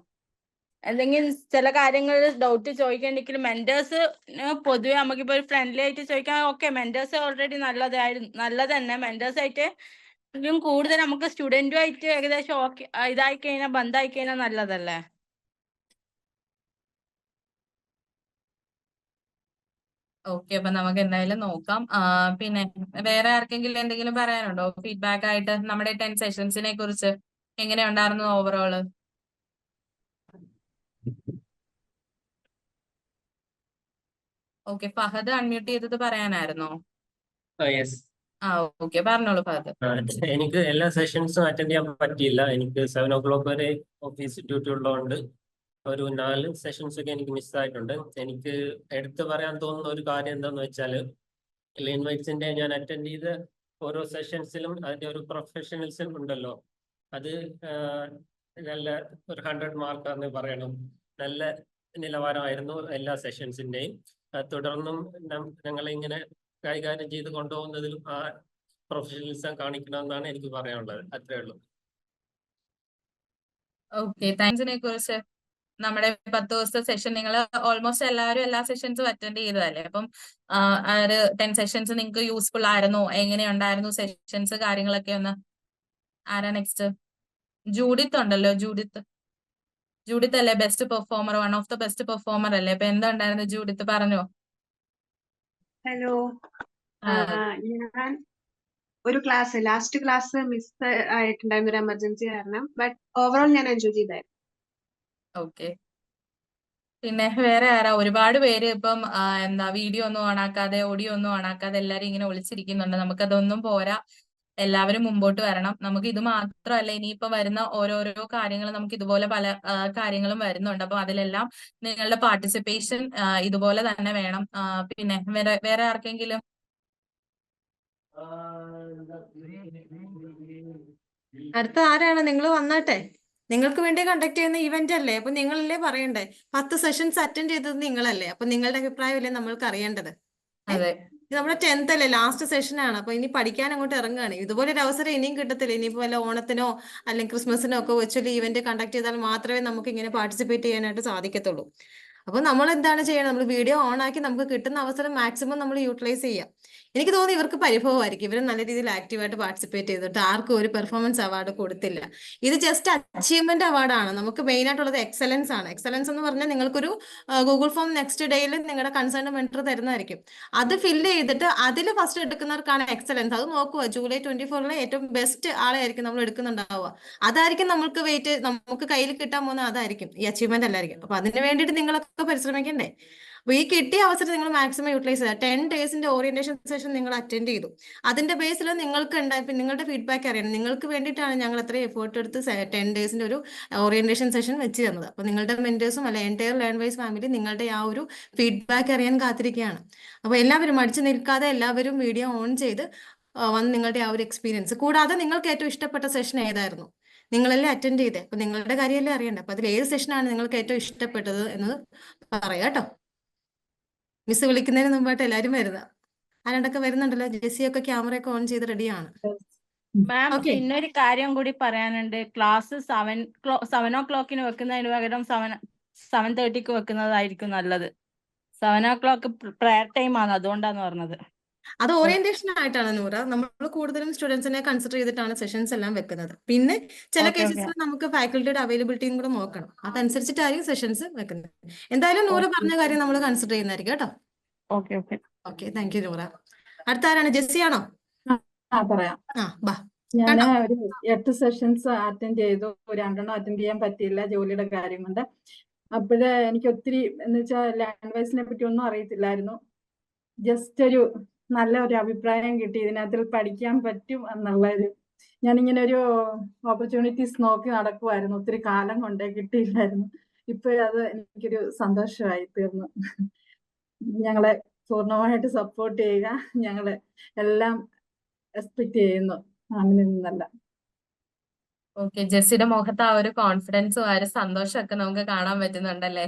എന്തെങ്കിലും ചില കാര്യങ്ങളിൽ ഡൗട്ട് ചോദിക്കണ്ടെങ്കിൽ മെന്റേഴ്സ് പൊതുവെ നമുക്കിപ്പോ ഒരു ഫ്രണ്ട്ലി ആയിട്ട് ചോദിക്കാൻ ഓക്കെ, മെന്റേഴ്സ് ഓൾറെഡി നല്ലത് തന്നെ. മെന്റേഴ്സ് ആയിട്ട് ഇതിലും കൂടുതൽ നമുക്ക് സ്റ്റുഡന്റുമായിട്ട് ഏകദേശം ഓക്കെ ഇതായി കഴിഞ്ഞാൽ ബന്ധമായി കഴിഞ്ഞാൽ നല്ലതല്ലേ. ഓക്കെ, അപ്പൊ നമുക്ക് എന്തായാലും നോക്കാം. പിന്നെ വേറെ ആർക്കെങ്കിലും എന്തെങ്കിലും പറയാനുണ്ടോ ഫീഡ്ബാക്ക് ആയിട്ട് നമ്മുടെ 10 സെഷൻസിനെ കുറിച്ച്? എങ്ങനെ ഉണ്ടായിരുന്നു ഓവറോള്? ഓക്കെ, ഫഹദ് അൺമ്യൂട്ട് ചെയ്തത് പറയാനായിരുന്നോ? യെസ്. ഓക്കെ, പറഞ്ഞോളൂ ഫഹദ്. എനിക്ക് എല്ലാ സെഷൻസും അറ്റൻഡ് ചെയ്യാൻ പറ്റിയില്ല. എനിക്ക് 7 o'clock വരെ ഓഫീസ് ഡ്യൂട്ടി ഉള്ളതുകൊണ്ട് ഒരു 4 സെഷൻസ് ഒക്കെ എനിക്ക് മിസ്സായിട്ടുണ്ട്. എനിക്ക് എടുത്തു പറയാൻ തോന്നുന്ന ഒരു കാര്യം എന്താന്ന് വെച്ചാൽ, ലാൻഡ് ഞാൻ അറ്റൻഡ് ചെയ്ത ഓരോ സെഷൻസിലും അതിന്റെ ഒരു പ്രൊഫഷണലിസം ഉണ്ടല്ലോ. അത് നല്ല ഒരു 100 മാർക്കാന്ന് പറയണം. നല്ല നിലവാരമായിരുന്നു എല്ലാ സെഷൻസിന്റെയും. തുടർന്നും ഞങ്ങളിങ്ങനെ കൈകാര്യം ചെയ്ത് കൊണ്ടുപോകുന്നതിലും ആ പ്രൊഫഷണലിസം കാണിക്കണമെന്നാണ് എനിക്ക് പറയാനുള്ളത്. അത്രേ ഉള്ളൂ. ഓക്കെ, താങ്ക്സിനെ കുറിച്ച് നമ്മുടെ 10 ദിവസത്തെ സെഷൻ നിങ്ങൾ ഓൾമോസ്റ്റ് എല്ലാവരും എല്ലാ സെഷൻസും അറ്റൻഡ് ചെയ്തതല്ലേ? അപ്പം ആ ഒരു 10 സെഷൻസ് നിങ്ങൾക്ക് യൂസ്ഫുൾ ആയിരുന്നോ? എങ്ങനെയുണ്ടായിരുന്നു സെഷൻസ് കാര്യങ്ങളൊക്കെ? ഒന്ന് ആരാ നെക്സ്റ്റ്? ജൂഡിത്ത് ഉണ്ടല്ലോ. ജൂഡിത്ത് അല്ലേ best performer, one of the best performer അല്ലേ? അപ്പൊ എന്താ ഉണ്ടായിരുന്നു ജൂഡിത്ത്, പറഞ്ഞോ. ഹലോ, ഞാൻ ഒരു ലാസ്റ്റ് ക്ലാസ് മിസ് ആയിട്ടുണ്ടായിരുന്നു ഒരു എമർജൻസി കാരണം. ബട്ട് ഓവറോൾ ഞാൻ എൻജോയ് ചെയ്തായിരുന്നു. ഓക്കെ, പിന്നെ വേറെ ആരാ? ഒരുപാട് പേര് ഇപ്പം എന്താ വീഡിയോ ഒന്നും ഓണാക്കാതെ ഓഡിയോ ഒന്നും ഓണാക്കാതെ എല്ലാരും ഇങ്ങനെ ഒളിച്ചിരിക്കുന്നുണ്ട്. നമുക്കതൊന്നും പോരാ, എല്ലാവരും മുമ്പോട്ട് വരണം. നമുക്ക് ഇത് മാത്രമല്ല, ഇനിയിപ്പോ വരുന്ന ഓരോരോ കാര്യങ്ങൾ നമുക്ക് ഇതുപോലെ പല കാര്യങ്ങളും വരുന്നുണ്ട്. അപ്പൊ അതിലെല്ലാം നിങ്ങളുടെ പാർട്ടിസിപ്പേഷൻ ഇതുപോലെ തന്നെ വേണം. പിന്നെ വേറെ ആർക്കെങ്കിലും? അടുത്ത ആരാണ്? നിങ്ങൾ വന്നാട്ടെ. നിങ്ങൾക്ക് വേണ്ടി കണ്ടക്ട് ചെയ്യുന്ന ഇവന്റ് അല്ലേ? അപ്പൊ നിങ്ങളല്ലേ പറയണ്ടേ? 10 സെഷൻസ് അറ്റൻഡ് ചെയ്തത് നിങ്ങളല്ലേ? അപ്പൊ നിങ്ങളുടെ അഭിപ്രായമല്ലേ നമ്മൾക്ക് അറിയേണ്ടത്? അതെ, ഇത് നമ്മുടെ 10th അല്ലേ, ലാസ്റ്റ് സെഷൻ ആണ്. അപ്പൊ ഇനി പഠിക്കാൻ അങ്ങോട്ട് ഇറങ്ങുകയാണ്. ഇതുപോലെ ഒരു അവസരം ഇനിയും കിട്ടത്തില്ല. ഇനിയിപ്പോ വല്ല ഓണത്തിനോ അല്ലെങ്കിൽ ക്രിസ്മസിനോ ഒക്കെ വെച്ചൊരു ഇവന്റ് കണ്ടക്ട് ചെയ്താൽ മാത്രമേ നമുക്ക് ഇങ്ങനെ പാർട്ടിസിപ്പേറ്റ് ചെയ്യാനായിട്ട് സാധിക്കത്തുള്ളൂ. അപ്പൊ നമ്മൾ എന്താണ് ചെയ്യണം? നമ്മൾ വീഡിയോ ഓൺ ആക്കി നമുക്ക് കിട്ടുന്ന അവസരം മാക്സിമം നമ്മൾ യൂട്ടിലൈസ് ചെയ്യാം. എനിക്ക് തോന്നുന്നു ഇവർക്ക് പരിഭവമായിരിക്കും. ഇവർ നല്ല രീതിയിൽ ആക്റ്റീവായിട്ട് പാർട്ടിസിപ്പേറ്റ് ചെയ്തിട്ട് ആർക്കും ഒരു പെർഫോമൻസ് അവാർഡ് കൊടുത്തില്ല. ഇത് ജസ്റ്റ് അച്ചീവ്മെന്റ് അവാർഡാണ്. നമുക്ക് മെയിൻ ആയിട്ടുള്ളത് എക്സലൻസ് ആണ്. എക്സലൻസ് എന്ന് പറഞ്ഞാൽ നിങ്ങൾക്കൊരു ഗൂഗിൾ ഫോം നെക്സ്റ്റ് ഡേയിൽ നിങ്ങളുടെ കൺസേൺ മെന്റർ തരുന്നതായിരിക്കും. അത് ഫില്ല് ചെയ്തിട്ട് അതിൽ ഫസ്റ്റ് എടുക്കുന്നവർക്കാണ് എക്സലൻസ്. അത് നോക്കുക, ജൂലൈ 24 ഏറ്റവും ബെസ്റ്റ് ആളെയായിരിക്കും നമ്മൾ എടുക്കുന്നുണ്ടാവുക. അതായിരിക്കും നമുക്ക് കയ്യിൽ കിട്ടാൻ പോകുന്ന അതായിരിക്കും, ഈ അച്ചീവ്മെന്റ് അല്ലായിരിക്കും. അപ്പൊ അതിന് വേണ്ടിയിട്ട് നിങ്ങളൊക്കെ പരിശ്രമിക്കണ്ടേ? അപ്പൊ ഈ കിട്ടിയ അവസരം നിങ്ങൾ മാക്സിമം യൂട്ടിലൈസ് ചെയ്യുക. 10 ഡേയ്സിന്റെ ഓറിയന്റേഷൻ സെഷൻ നിങ്ങൾ അറ്റൻഡ് ചെയ്തു. അതിന്റെ ബേസിൽ നിങ്ങൾക്ക് നിങ്ങളുടെ ഫീഡ്ബാക്ക് അറിയണം. നിങ്ങൾക്ക് വേണ്ടിയിട്ടാണ് ഞങ്ങൾ അത്രയും എഫേർട്ട് എടുത്ത് 10 ഡേയ്സിന്റെ ഒരു ഓറിയന്റേഷൻ സെഷൻ വെച്ച് തന്നത്. അപ്പൊ നിങ്ങളുടെ മെന്റേഴ്സും അല്ല എൻറ്റയർ ലേൺ വൈസ് ഫാമിലി നിങ്ങളുടെ ആ ഒരു ഫീഡ്ബാക്ക് അറിയാൻ കാത്തിരിക്കുകയാണ്. അപ്പൊ എല്ലാവരും മടിച്ചു നിൽക്കാതെ എല്ലാവരും വീഡിയോ ഓൺ ചെയ്ത് വന്ന് നിങ്ങളുടെ ആ ഒരു എക്സ്പീരിയൻസ്, കൂടാതെ നിങ്ങൾക്ക് ഏറ്റവും ഇഷ്ടപ്പെട്ട സെഷൻ ഏതായിരുന്നു? നിങ്ങളല്ലേ അറ്റൻഡ് ചെയ്തേ, അപ്പൊ നിങ്ങളുടെ കാര്യമല്ലേ അറിയണ്ടേ? അപ്പൊ അതിൽ ഏത് സെഷനാണ് നിങ്ങൾക്ക് ഏറ്റവും ഇഷ്ടപ്പെട്ടത് എന്ന് പറയാം കേട്ടോ. മിസ് വിളിക്കുന്നതിന് മുമ്പായിട്ട് എല്ലാരും വരുക. ആരണ്ടൊക്കെ വരുന്നുണ്ടല്ലോ. ജെസ്സിയൊക്കെ ക്യാമറയൊക്കെ ഓൺ ചെയ്ത് റെഡിയാണ്. മാം, പിന്നെ ഒരു കാര്യം കൂടി പറയാനുണ്ട്. ക്ലാസ് 7 o'clock വെക്കുന്നതിന് പകരം 7:30 വെക്കുന്നതായിരിക്കും നല്ലത്. 7 o'clock പ്രയർ ടൈം ആണ്, അതുകൊണ്ടാന്ന് പറഞ്ഞത്. അത് ഓറിയന്റേഷൻ ആയിട്ടാണ് നൂറ. നമ്മൾ കൂടുതലും സ്റ്റുഡൻസിനെ കൺസിഡർ ചെയ്തിട്ടാണ് സെഷൻസ് എല്ലാം വെക്കുന്നത്. പിന്നെ ചില കേസസിൽ നമുക്ക് ഫാക്കൽറ്റിയുടെ അവൈലബിലിറ്റിയും കൂടെ നോക്കണം. അതനുസരിച്ചിട്ടായിരിക്കും സെഷൻസ് വെക്കുന്നത്. എന്തായാലും നൂറ് പറഞ്ഞ കാര്യം നമ്മൾ കൺസിഡർ ചെയ്യുന്നതായിരിക്കും കേട്ടോ. Okay, thank U Noora. അടുത്ത ആരാണ്? ജെസ്സിയാണോ? പറയാം. ബാ. ഞാൻ ഒരു 8 സെഷൻസ് അറ്റൻഡ് ചെയ്തു. 2 അറ്റൻഡ് ചെയ്യാൻ പറ്റിയില്ല ജോലിയുടെ കാര്യം കൊണ്ട്. അപ്പോഴേ എനിക്ക് ഒത്തിരി എന്ന് വെച്ചാൽ ലാൻഡ് വൈസിനെ പറ്റി ഒന്നും അറിയത്തില്ലായിരുന്നു. ജസ്റ്റ് ഒരു നല്ല ഒരു അഭിപ്രായം കിട്ടി. ഇതിനകത്തിൽ പഠിക്കാൻ പറ്റും എന്നുള്ളൊരു, ഞാനിങ്ങനെ ഒരു ഓപ്പർച്യൂണിറ്റീസ് നോക്കി നടക്കുമായിരുന്നു. ഒത്തിരി കാലം കൊണ്ടേ കിട്ടിയില്ലായിരുന്നു. ഇപ്പോഴത് എനിക്കൊരു സന്തോഷമായി തീർന്നു. ഞങ്ങളെ പൂർണ്ണമായിട്ട് സപ്പോർട്ട് ചെയ്യുക. ഞങ്ങള് എല്ലാം എക്സ്പെക്ട് ചെയ്യുന്നു മാമിൽ നിന്നല്ല. ഓക്കെ, ജെസ്സിയുടെ മുഖത്ത് ആ ഒരു കോൺഫിഡൻസും ആ ഒരു സന്തോഷമൊക്കെ നമുക്ക് കാണാൻ പറ്റുന്നുണ്ടല്ലേ?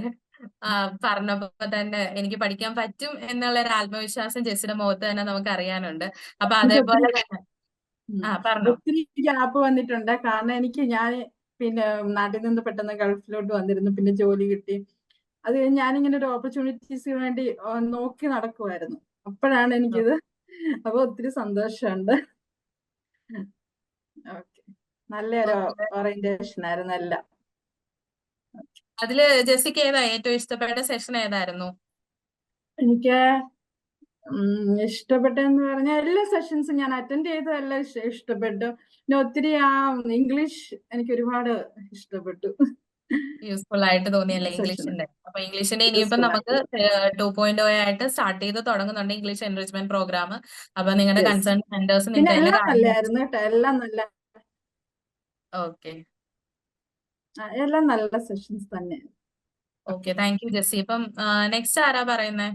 പറഞ്ഞപ്പോ തന്നെ എനിക്ക് പഠിക്കാൻ പറ്റും എന്നുള്ള ഒരു ആത്മവിശ്വാസം ജെസ്സിയുടെ മുഖത്ത് തന്നെ നമുക്ക് അറിയാനുണ്ട്. അപ്പൊ അതേപോലെ തന്നെ പറഞ്ഞോ. ഒത്തിരി ഗ്യാപ്പ് വന്നിട്ടുണ്ട്. കാരണം ഞാൻ പിന്നെ നാട്ടിൽ നിന്ന് പെട്ടെന്ന് ഗൾഫിലോട്ട് വന്നിരുന്നു. പിന്നെ ജോലി കിട്ടി. അത് കഴിഞ്ഞ് ഞാനിങ്ങനെ ഒരു ഓപ്പർച്യൂണിറ്റീസിന് വേണ്ടി നോക്കി നടക്കുമായിരുന്നു. അപ്പോഴാണ് എനിക്കിത്. അപ്പൊ ഒത്തിരി സന്തോഷമുണ്ട്. ഓക്കെ, നല്ലൊരു ഓറിയന്റേഷൻ ആയിരുന്നു എല്ലാം. അതില് ജെസ്സിക്ക് ഏറ്റവും ഇഷ്ടപ്പെട്ട സെഷൻ ഏതായിരുന്നു? എനിക്ക് ഇഷ്ടപ്പെട്ടെന്ന് പറഞ്ഞാൽ എല്ലാ സെഷൻസും ഞാൻ അറ്റൻഡ് ചെയ്തതെല്ലാം ഇഷ്ടപ്പെട്ടു. പിന്നെ ഒത്തിരി ഇംഗ്ലീഷ് എനിക്ക് ഒരുപാട് ഇഷ്ടപ്പെട്ടു. യൂസ്ഫുൾ ആയിട്ട് തോന്നിയല്ലേ ഇംഗ്ലീഷിന്റെ? അപ്പൊ ഇംഗ്ലീഷിന്റെ ഇനിയിപ്പോ നമുക്ക് 2.0 ആയിട്ട് സ്റ്റാർട്ട് ചെയ്ത് തുടങ്ങുന്നുണ്ട് ഇംഗ്ലീഷ് എൻറിച്ച്മെന്റ് പ്രോഗ്രാം. അപ്പൊ നിങ്ങളുടെ കൺസേൺ സെന്റേഴ്സ് പിന്നെ നിങ്ങൾക്ക് എല്ലാം നല്ലതായിരുന്നു കേട്ടോ. എല്ലാം നല്ല ഓക്കെ എല്ലാം നല്ല സെഷൻസ് തന്നെ. Okay, thank you Jessy. ഇപ്പം നെക്സ്റ്റ് ആരാ പറയുന്നേ?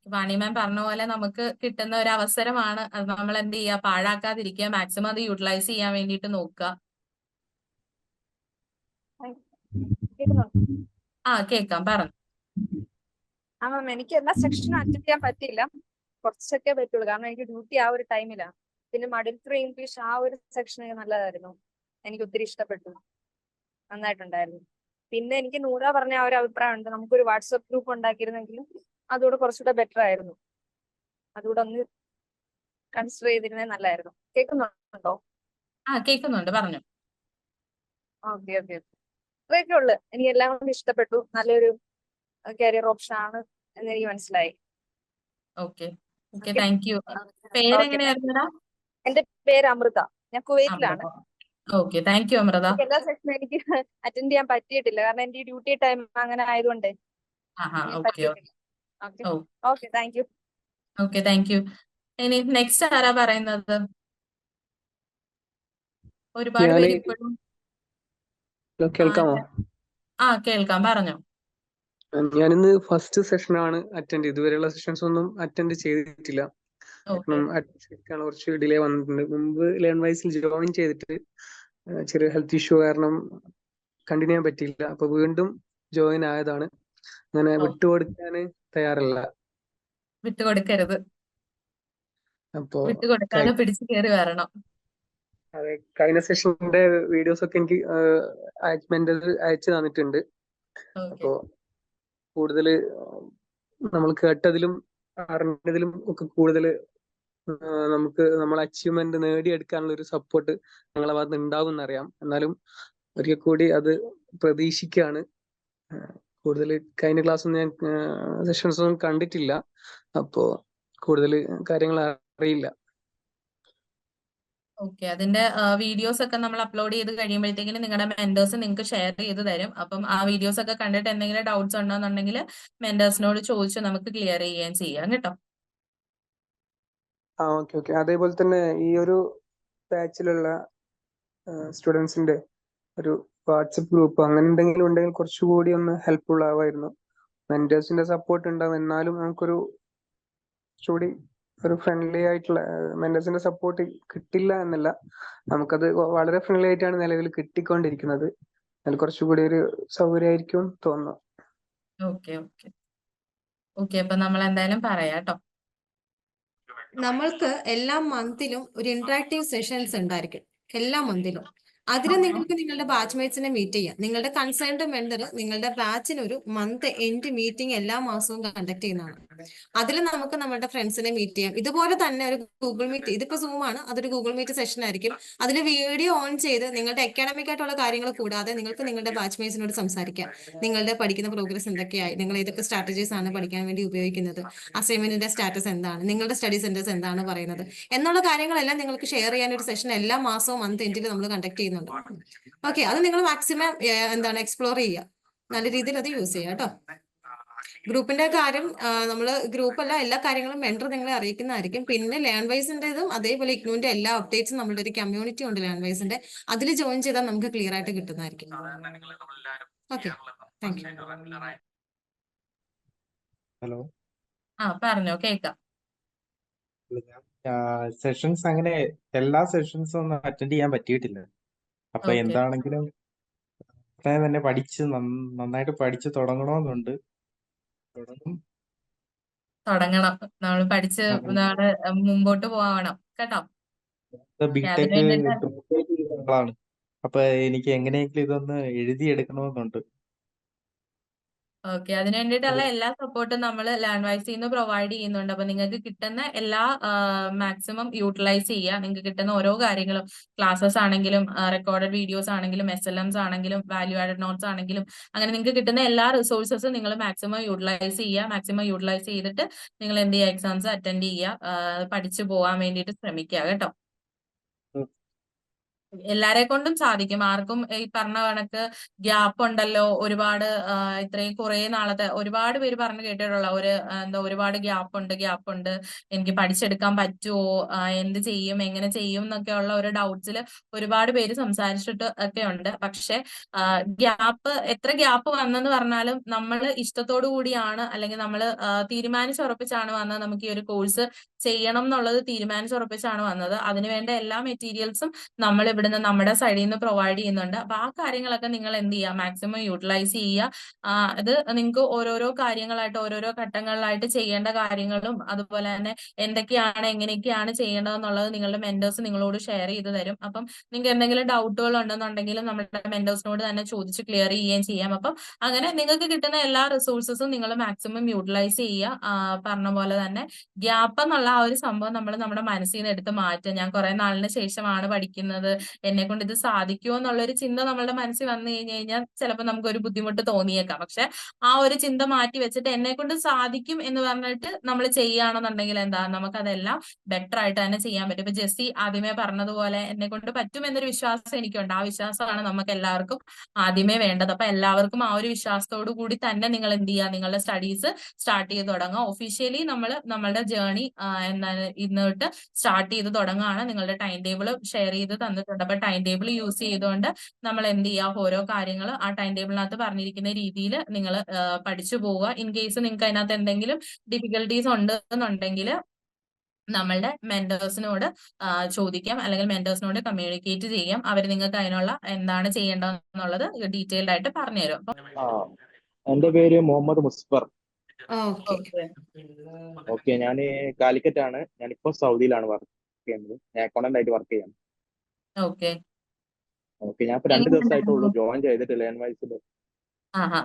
വാണി മാം പറഞ്ഞ പോലെ നമുക്ക് കിട്ടുന്ന ഒരു അവസരമാണ്. അത് നമ്മൾ എന്ത് ചെയ്യുക, പാഴാക്കാതിരിക്കുക, മാക്സിമം അത് യൂട്ടിലൈസ് ചെയ്യാൻ വേണ്ടിയിട്ട് നോക്കുക. കേൾക്കാം, പറഞ്ഞു. മാം എനിക്ക് എല്ലാ സെക്ഷനും അറ്റൻഡ് ചെയ്യാൻ പറ്റിയില്ല, കുറച്ചൊക്കെ പറ്റുള്ളൂ. കാരണം എനിക്ക് ഡ്യൂട്ടി ആ ഒരു ടൈമിലാണ്. പിന്നെ മഡിൽ ഇംഗ്ലീഷ് ആ ഒരു സെക്ഷൻ നല്ലതായിരുന്നു, എനിക്ക് ഒത്തിരി ഇഷ്ടപ്പെട്ടു, നന്നായിട്ടുണ്ടായിരുന്നു. പിന്നെ എനിക്ക് നൂറ പറഞ്ഞ ആ ഒരു അഭിപ്രായം ഉണ്ട്, നമുക്കൊരു വാട്സപ്പ് ഗ്രൂപ്പ് ഉണ്ടാക്കിയിരുന്നെങ്കിലും അതുകൂടെ കുറച്ചുകൂടെ ബെറ്റർ ആയിരുന്നു. അതുകൂടെ ഒന്ന് കൺസിഡർ ചെയ്തിരുന്നത് നല്ലായിരുന്നു. കേൾക്കുന്നുണ്ടോ? കേൾക്കുന്നുണ്ട്, പറഞ്ഞു. ഓക്കെ ഓക്കെ ഇത്രയൊക്കെ ഉള്ളു. എനിക്ക് എല്ലാം കൊണ്ട് ഇഷ്ടപ്പെട്ടു. നല്ലൊരു കരിയർ ഓപ്ഷൻ ആണ് എന്ന് എനിക്ക് മനസ്സിലായി. Okay okay, thank you. പേരെങ്ങനെയായിരുന്നടാ? എന്റെ പേര് അമൃത, ഞാൻ കുവൈറ്റിലാണ്. Okay, thank you Amrita. എല്ലാ സെഷനും എനിക്ക് അറ്റൻഡ് ചെയ്യാൻ പറ്റിയിട്ടില്ല, കാരണം എന്റെ ഡ്യൂട്ടി ടൈം അങ്ങനെ ആയതുകൊണ്ട് പറ്റിയിട്ടില്ല. Okay thank U. Okay, thank U. ഇനി നെക്സ്റ്റ് ആരാ പറയുന്നത്? ഒരുപാട് പേര് ഇപ്പോഴും കേൾക്കാമോ? കേൾക്കാം, പറഞ്ഞോ. ഞാനിന്ന് ഫസ്റ്റ് സെഷനാണ് അറ്റൻഡ് ചെയ്ത്. ഇതുവരെയുള്ള സെഷൻസ് ഒന്നും അറ്റൻഡ് ചെയ്തിട്ടില്ല. കാരണം അഡ്മിഷൻ കുറച്ച് ഡിലേ വന്നിട്ടുണ്ട്. മുമ്പ് ലേൺ വൈസിൽ ജോയിൻ ചെയ്തിട്ട് ചെറിയ ഹെൽത്ത് ഇഷ്യൂ കാരണം കണ്ടിന്യൂ ചെയ്യാൻ പറ്റിയില്ല. അപ്പൊ വീണ്ടും ജോയിൻ ആയതാണ്. അങ്ങനെ വിട്ടുകൊടുക്കാന് തയ്യാറല്ല. വിട്ടുകൊടുക്കരുത്, അപ്പോ വിട്ടുകൊടുക്കാതെ പിടിച്ചു കയറി വരണം. അതെ, കഴിഞ്ഞ സെഷന്റെ വീഡിയോസ് ഒക്കെ എനിക്ക് അയച്ചു തന്നിട്ടുണ്ട്. അപ്പോ കൂടുതൽ നമ്മൾ കേട്ടതിലും അറിഞ്ഞതിലും ഒക്കെ കൂടുതൽ നമുക്ക് നമ്മളെ അച്ചീവ്മെന്റ് നേടിയെടുക്കാനുള്ള ഒരു സപ്പോർട്ട് ഞങ്ങളെ ഭാഗത്ത് ഉണ്ടാവും എന്നറിയാം. എന്നാലും ഒരിക്കൽ കൂടി അത് പ്രതീക്ഷിക്കുകയാണ്. കൂടുതൽ കഴിഞ്ഞ ക്ലാസ് ഒന്നും ഞാൻ സെഷൻസ് ഒന്നും കണ്ടിട്ടില്ല, അപ്പോ കൂടുതൽ കാര്യങ്ങൾ അറിയില്ല. ഓക്കെ, അതിന്റെ വീഡിയോസ് ഒക്കെ നമ്മൾ അപ്ലോഡ് ചെയ്ത് കഴിയുമ്പോഴത്തേക്കിന് നിങ്ങളുടെ മെന്റേഴ്സ് നിങ്ങൾക്ക് ഷെയർ ചെയ്ത് തരും. അപ്പം ആ വീഡിയോസ് ഒക്കെ കണ്ടിട്ട് എന്തെങ്കിലും ഡൗട്ട്സ് ഉണ്ടോന്നുണ്ടെങ്കിൽ മെന്റേഴ്സിനോട് ചോദിച്ച് നമുക്ക് ക്ലിയർ ചെയ്യുകയും ചെയ്യാം കേട്ടോ. ഓക്കെ. അതേപോലെ തന്നെ ഈ ഒരു ബാച്ചിലുള്ള സ്റ്റുഡൻസിന്റെ ഒരു വാട്സപ്പ് ഗ്രൂപ്പ് അങ്ങനെ എന്തെങ്കിലും ഉണ്ടെങ്കിൽ കുറച്ചുകൂടി ഒന്ന് ഹെൽപ്ഫുൾ ആവായിരുന്നു. മെന്റേഴ്സിന്റെ സപ്പോർട്ട് ഉണ്ടാവും, എന്നാലും നമുക്കൊരു കുറച്ചുകൂടി ഒരു ഫ്രണ്ട്ലി ആയിട്ടുള്ള മെന്റേഴ്സിന്റെ സപ്പോർട്ട് കിട്ടില്ല എന്നല്ല, നമുക്കത് വളരെ ഫ്രണ്ട്ലി ആയിട്ടാണ് നിലവിൽ കിട്ടിക്കൊണ്ടിരിക്കുന്നത്. അതിൽ കുറച്ചുകൂടി ഒരു സൗകര്യമായിരിക്കും തോന്നുന്നു. ഓക്കെ, അപ്പൊ നമ്മൾ എന്തായാലും പറയാം കേട്ടോ. നമ്മൾക്ക് എല്ലാ മന്തിലും ഒരു ഇന്ററാക്റ്റീവ് സെഷൻസ് ഉണ്ടായിരിക്കും, എല്ലാ മന്തിലും. അതിന് നിങ്ങൾക്ക് നിങ്ങളുടെ ബാച്ച്മേറ്റ്സിനെ മീറ്റ് ചെയ്യാം. നിങ്ങളുടെ കൺസേൺഡ് മെന്റർ നിങ്ങളുടെ ബാച്ചിന് ഒരു മന്ത് എൻഡ് മീറ്റിംഗ് എല്ലാ മാസവും കണ്ടക്ട് ചെയ്യുന്നതാണ്. അതിൽ നമുക്ക് നമ്മുടെ ഫ്രണ്ട്സിനെ മീറ്റ് ചെയ്യാം. ഇതുപോലെ തന്നെ ഒരു ഗൂഗിൾ മീറ്റ്, ഇതിപ്പോ സൂം ആണ്, അതൊരു ഗൂഗിൾ മീറ്റ് സെഷൻ ആയിരിക്കും. അതിൽ വീഡിയോ ഓൺ ചെയ്ത് നിങ്ങളുടെ അക്കാഡമിക് ആയിട്ടുള്ള കാര്യങ്ങൾ കൂടാതെ നിങ്ങൾക്ക് നിങ്ങളുടെ ബാച്ച്മേറ്റ്സിനോട് സംസാരിക്കാം. നിങ്ങളുടെ പഠിക്കുന്ന പ്രോഗ്രസ് എന്തൊക്കെയായി, നിങ്ങൾ ഏതൊക്കെ സ്ട്രാറ്റജീസ് ആണ് പഠിക്കാൻ വേണ്ടി ഉപയോഗിക്കുന്നത്, അസൈൻമെന്റിന്റെ സ്റ്റാറ്റസ് എന്താണ്, നിങ്ങളുടെ സ്റ്റഡി സെന്റേഴ്സ് എന്താണ് പറയുന്നത് എന്നുള്ള കാര്യങ്ങളെല്ലാം നിങ്ങൾക്ക് ഷെയർ ചെയ്യാൻ ഒരു സെഷൻ എല്ലാ മാസവും മന്ത് എൻഡിൽ നമ്മൾ കണ്ടക്ട് ചെയ്യുന്നുണ്ട്. ഓക്കെ, അത് നിങ്ങൾ മാക്സിമം എക്സ്പ്ലോർ ചെയ്യുക, നല്ല രീതിയിൽ അത് യൂസ് ചെയ്യുക കേട്ടോ. ഗ്രൂപ്പിന്റെ കാര്യം നമ്മൾ ഗ്രൂപ്പല്ല, എല്ലാ കാര്യങ്ങളും മെന്റർ നിങ്ങളെ അറിയിക്കുന്നതായിരിക്കും. പിന്നെ ലേൺ വൈസിന്റേതും അതേപോലെ ഇഗ്നൂന്റെ എല്ലാ അപ്ഡേറ്റ്സും നമ്മളുടെ ഒരു കമ്മ്യൂണിറ്റി ഉണ്ട് ലേൺ വൈസിന്റെ, അതിൽ ജോയിൻ ചെയ്താൽ നമുക്ക് ക്ലിയർ ആയിട്ട് കിട്ടുന്നതായിരിക്കും. Okay, thank U. ഹലോ, പറഞ്ഞോ, കേക്കാം. സെഷൻസ് അങ്ങനെ എല്ലാ സെഷൻസും ഒന്നും അറ്റൻഡ് ചെയ്യാൻ പറ്റിയിട്ടില്ല. അപ്പൊ ഓക്കെ, എന്താണെങ്കിലും ഉടനെ തന്നെ നന്നായിട്ട് പഠിച്ച് തുടങ്ങണമെന്നുണ്ട്. തുടങ്ങും. തുടങ്ങണം. നമ്മൾ പഠിച്ച് നാളെ മുമ്പോട്ട് പോവണം കേട്ടോ. അതിന് ബിടെക് വേണ്ടിട്ട് ആളാണ്. അപ്പൊ എനിക്ക് എങ്ങനെയെങ്കിലും ഇതൊന്ന് എഴുതിയെടുക്കണമെന്നുണ്ട്. ഓക്കെ, അതിന് വേണ്ടിയിട്ടുള്ള എല്ലാ സപ്പോർട്ടും നമ്മൾ ലാൻഡ്വൈസിൽ നിന്ന് പ്രൊവൈഡ് ചെയ്യുന്നുണ്ട്. അപ്പൊ നിങ്ങൾക്ക് കിട്ടുന്ന എല്ലാ മാക്സിമം യൂട്ടിലൈസ് ചെയ്യുക. നിങ്ങൾക്ക് കിട്ടുന്ന ഓരോ കാര്യങ്ങളും, ക്ലാസ്സസ് ആണെങ്കിലും റെക്കോർഡഡ് വീഡിയോസ് ആണെങ്കിലും SLMs ആണെങ്കിലും വാല്യൂ ആഡഡ് നോട്ട്സ് ആണെങ്കിലും, അങ്ങനെ നിങ്ങൾക്ക് കിട്ടുന്ന എല്ലാ റിസോഴ്സസും നിങ്ങൾ മാക്സിമം യൂട്ടിലൈസ് ചെയ്യുക. മാക്സിമം യൂട്ടിലൈസ് ചെയ്തിട്ട് നിങ്ങൾ എന്ത് ചെയ്യുക, എക്സാംസ് അറ്റൻഡ് ചെയ്യുക, പഠിച്ചു പോകാൻ വേണ്ടിയിട്ട് ശ്രമിക്കുക കേട്ടോ. എല്ലാരെ കൊണ്ടും സാധിക്കും. ആർക്കും ഈ പറഞ്ഞ കണക്ക് ഗ്യാപ്പ് ഉണ്ടല്ലോ ഒരുപാട്, ഇത്രയും കുറെ നാളത്തെ ഒരുപാട് പേര് പറഞ്ഞു കേട്ടിട്ടുള്ള ഒരുപാട് ഗ്യാപ്പ് ഉണ്ട്, എനിക്ക് പഠിച്ചെടുക്കാൻ പറ്റുമോ, എന്ത് ചെയ്യും, എങ്ങനെ ചെയ്യും എന്നൊക്കെയുള്ള ഒരു ഡൗട്ട്സിൽ ഒരുപാട് പേര് സംസാരിച്ചിട്ട് ഒക്കെ ഉണ്ട്. പക്ഷെ എത്ര ഗ്യാപ്പ് വന്നെന്ന് പറഞ്ഞാലും നമ്മൾ ഇഷ്ടത്തോടു കൂടിയാണ്, അല്ലെങ്കിൽ നമ്മൾ തീരുമാനിച്ചുറപ്പിച്ചാണ് വന്നത്. നമുക്ക് ഈ ഒരു കോഴ്സ് ചെയ്യണം എന്നുള്ളത് തീരുമാനിച്ചുറപ്പിച്ചാണ് വന്നത്. അതിനുവേണ്ട എല്ലാ മെറ്റീരിയൽസും നമ്മൾ ഇവിടുന്ന് നമ്മുടെ സൈഡിൽ നിന്ന് പ്രൊവൈഡ് ചെയ്യുന്നുണ്ട്. അപ്പൊ ആ കാര്യങ്ങളൊക്കെ നിങ്ങൾ എന്ത് ചെയ്യുക, മാക്സിമം യൂട്ടിലൈസ് ചെയ്യുക. ഇത് നിങ്ങൾക്ക് ഓരോരോ കാര്യങ്ങളായിട്ട് ഓരോരോ ഘട്ടങ്ങളിലായിട്ട് ചെയ്യേണ്ട കാര്യങ്ങളും, അതുപോലെ തന്നെ എന്തൊക്കെയാണ് എങ്ങനെയൊക്കെയാണ് ചെയ്യേണ്ടതെന്നുള്ളത് നിങ്ങളുടെ മെന്റേഴ്സ് നിങ്ങളോട് ഷെയർ ചെയ്ത് തരും. അപ്പം നിങ്ങൾക്ക് എന്തെങ്കിലും ഡൗട്ടുകൾ ഉണ്ടെന്നുണ്ടെങ്കിലും നമ്മുടെ മെന്റേഴ്സിനോട് തന്നെ ചോദിച്ച് ക്ലിയർ ചെയ്യുകയും ചെയ്യാം. അപ്പം അങ്ങനെ നിങ്ങൾക്ക് കിട്ടുന്ന എല്ലാ റിസോഴ്സസും നിങ്ങൾ മാക്സിമം യൂട്ടിലൈസ് ചെയ്യുക. പറഞ്ഞ പോലെ തന്നെ ഗ്യാപ്പ് എന്നുള്ള ആ ഒരു സംഭവം നമ്മൾ നമ്മുടെ മനസ്സിൽ നിന്ന് എടുത്ത് മാറ്റുക. ഞാൻ കുറെ നാളിന് ശേഷമാണ് പഠിക്കുന്നത്, എന്നെ കൊണ്ട് ഇത് സാധിക്കുമോ എന്നുള്ളൊരു ചിന്ത നമ്മളുടെ മനസ്സിൽ വന്നു കഴിഞ്ഞു കഴിഞ്ഞാൽ ചിലപ്പോൾ നമുക്കൊരു ബുദ്ധിമുട്ട് തോന്നിയേക്കാം. പക്ഷെ ആ ഒരു ചിന്ത മാറ്റി വെച്ചിട്ട് എന്നെ കൊണ്ട് സാധിക്കും എന്ന് പറഞ്ഞിട്ട് നമ്മൾ ചെയ്യുകയാണെന്നുണ്ടെങ്കിൽ എന്താ, നമുക്കതെല്ലാം ബെറ്റർ ആയിട്ട് തന്നെ ചെയ്യാൻ പറ്റും. ഇപ്പൊ ജെസ്സി ആദ്യമേ പറഞ്ഞതുപോലെ എന്നെ കൊണ്ട് പറ്റും എന്നൊരു വിശ്വാസം എനിക്കുണ്ട്. ആ വിശ്വാസമാണ് നമുക്ക് എല്ലാവർക്കും ആദ്യമേ വേണ്ടത്. അപ്പൊ എല്ലാവർക്കും ആ ഒരു വിശ്വാസത്തോടു കൂടി തന്നെ നിങ്ങൾ എന്ത് ചെയ്യുക, നിങ്ങളുടെ സ്റ്റഡീസ് സ്റ്റാർട്ട് ചെയ്ത് തുടങ്ങുക. ഒഫീഷ്യലി നമ്മൾ നമ്മളുടെ ജേർണി എന്താണ് ഇന്നോട്ട് സ്റ്റാർട്ട് ചെയ്ത് തുടങ്ങുകയാണ്. നിങ്ങളുടെ ടൈം ടേബിൾ ഷെയർ ചെയ്ത് തന്നിട്ടുണ്ട്. അപ്പൊ ടൈം ടേബിൾ യൂസ് ചെയ്തുകൊണ്ട് നമ്മൾ എന്ത് ചെയ്യുക, ഓരോ കാര്യങ്ങൾ ആ ടൈം ടേബിളിനകത്ത് പറഞ്ഞിരിക്കുന്ന രീതിയിൽ നിങ്ങൾ പഠിച്ചു പോവുക. ഇൻ കേസ് നിങ്ങൾക്ക് അതിനകത്ത് എന്തെങ്കിലും ഡിഫിക്കൽട്ടീസ് ഉണ്ട് എന്നുണ്ടെങ്കിൽ നമ്മളുടെ മെന്റേഴ്സിനോട് ചോദിക്കാം, അല്ലെങ്കിൽ മെന്റേഴ്സിനോട് കമ്മ്യൂണിക്കേറ്റ് ചെയ്യാം. അവർ നിങ്ങൾക്ക് അതിനുള്ള എന്താണ് ചെയ്യേണ്ടതെന്നുള്ളത് ഡീറ്റെയിൽഡ് ആയിട്ട് പറഞ്ഞുതരും. എന്റെ പേര് മുഹമ്മദ് മുസ്ഫർ. ഓക്കെ, ഓക്കെ, ഞാൻ കാലിക്കറ്റ് ആണ്. ഞാനിപ്പോ സൗദിയിലാണ് വർക്ക് ചെയ്യുന്നത്. ഞാൻ അക്കൗണ്ടന്റ് ആയിട്ട് വർക്ക് ചെയ്യാണ്. ഓക്കെ, ഓക്കെ, ഞാൻ ഇപ്പൊ 2 ദിവസമായിട്ടുള്ളൂ ജോയിൻ ചെയ്തിട്ട് ലേൺവൈസിൽ.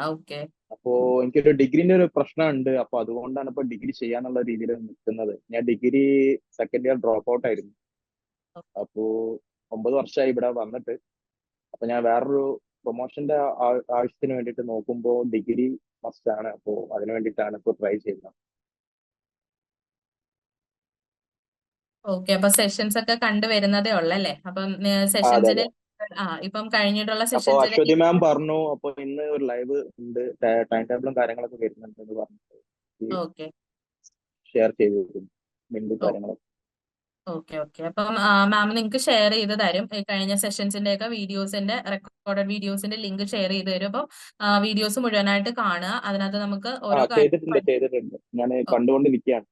ഓക്കെ, അപ്പോ എനിക്കൊരു ഡിഗ്രിന്റെ ഒരു പ്രശ്നമുണ്ട്. അപ്പൊ അതുകൊണ്ടാണ് ഇപ്പൊ ഡിഗ്രി ചെയ്യാന്നുള്ള രീതിയിൽ നിൽക്കുന്നത്. ഞാൻ degree second year drop out ആയിരുന്നു. അപ്പോ 9 വർഷമായി ഇവിടെ വന്നിട്ട്. അപ്പൊ ഞാൻ വേറൊരു പ്രൊമോഷന്റെ ആവശ്യത്തിന് വേണ്ടിയിട്ട് നോക്കുമ്പോൾ ഡിഗ്രി മസ്റ്റ് ആണ്. അപ്പോ അതിനു വേണ്ടിയിട്ടാണ് ഇപ്പൊ ട്രൈ ചെയ്യുന്നത്. ഓക്കെ. അപ്പൊ സെഷൻസ് ഒക്കെ കണ്ടുവരുന്നതേ ഉള്ളല്ലേ? അപ്പം അതെ സെഷൻസിന് അതെ. ഇപ്പം കഴിഞ്ഞിട്ടുള്ള അപ്പൊ സെഷൻസിന് അശ്വതി മാം പറഞ്ഞു, അപ്പൊ ഇന്ന് ഒരു ലൈവ് ഉണ്ട്, ടൈം ടേബിളും കാര്യങ്ങളൊക്കെ വരുന്നുണ്ട് എന്ന് പറഞ്ഞിട്ട് ഓക്കെ, ഷെയർ ചെയ്തിരുന്നു ലിങ്ക് കാര്യങ്ങളൊക്കെ. Okay, okay. അപ്പം മാം നിങ്ങൾക്ക് ഷെയർ ചെയ്ത് തരും. ഈ കഴിഞ്ഞ സെഷൻസിന്റെ ഒക്കെ വീഡിയോസിന്റെ റെക്കോർഡഡ് വീഡിയോസിന്റെ ലിങ്ക് ഷെയർ ചെയ്ത് തരും. അപ്പം വീഡിയോസ് മുഴുവനായിട്ട് കാണുക. അതിനകത്ത് നമുക്ക് ഓരോ ചെയ്തിട്ടുണ്ട്. ഞാൻ കണ്ടുകൊണ്ടിരിക്കുകയാണ്.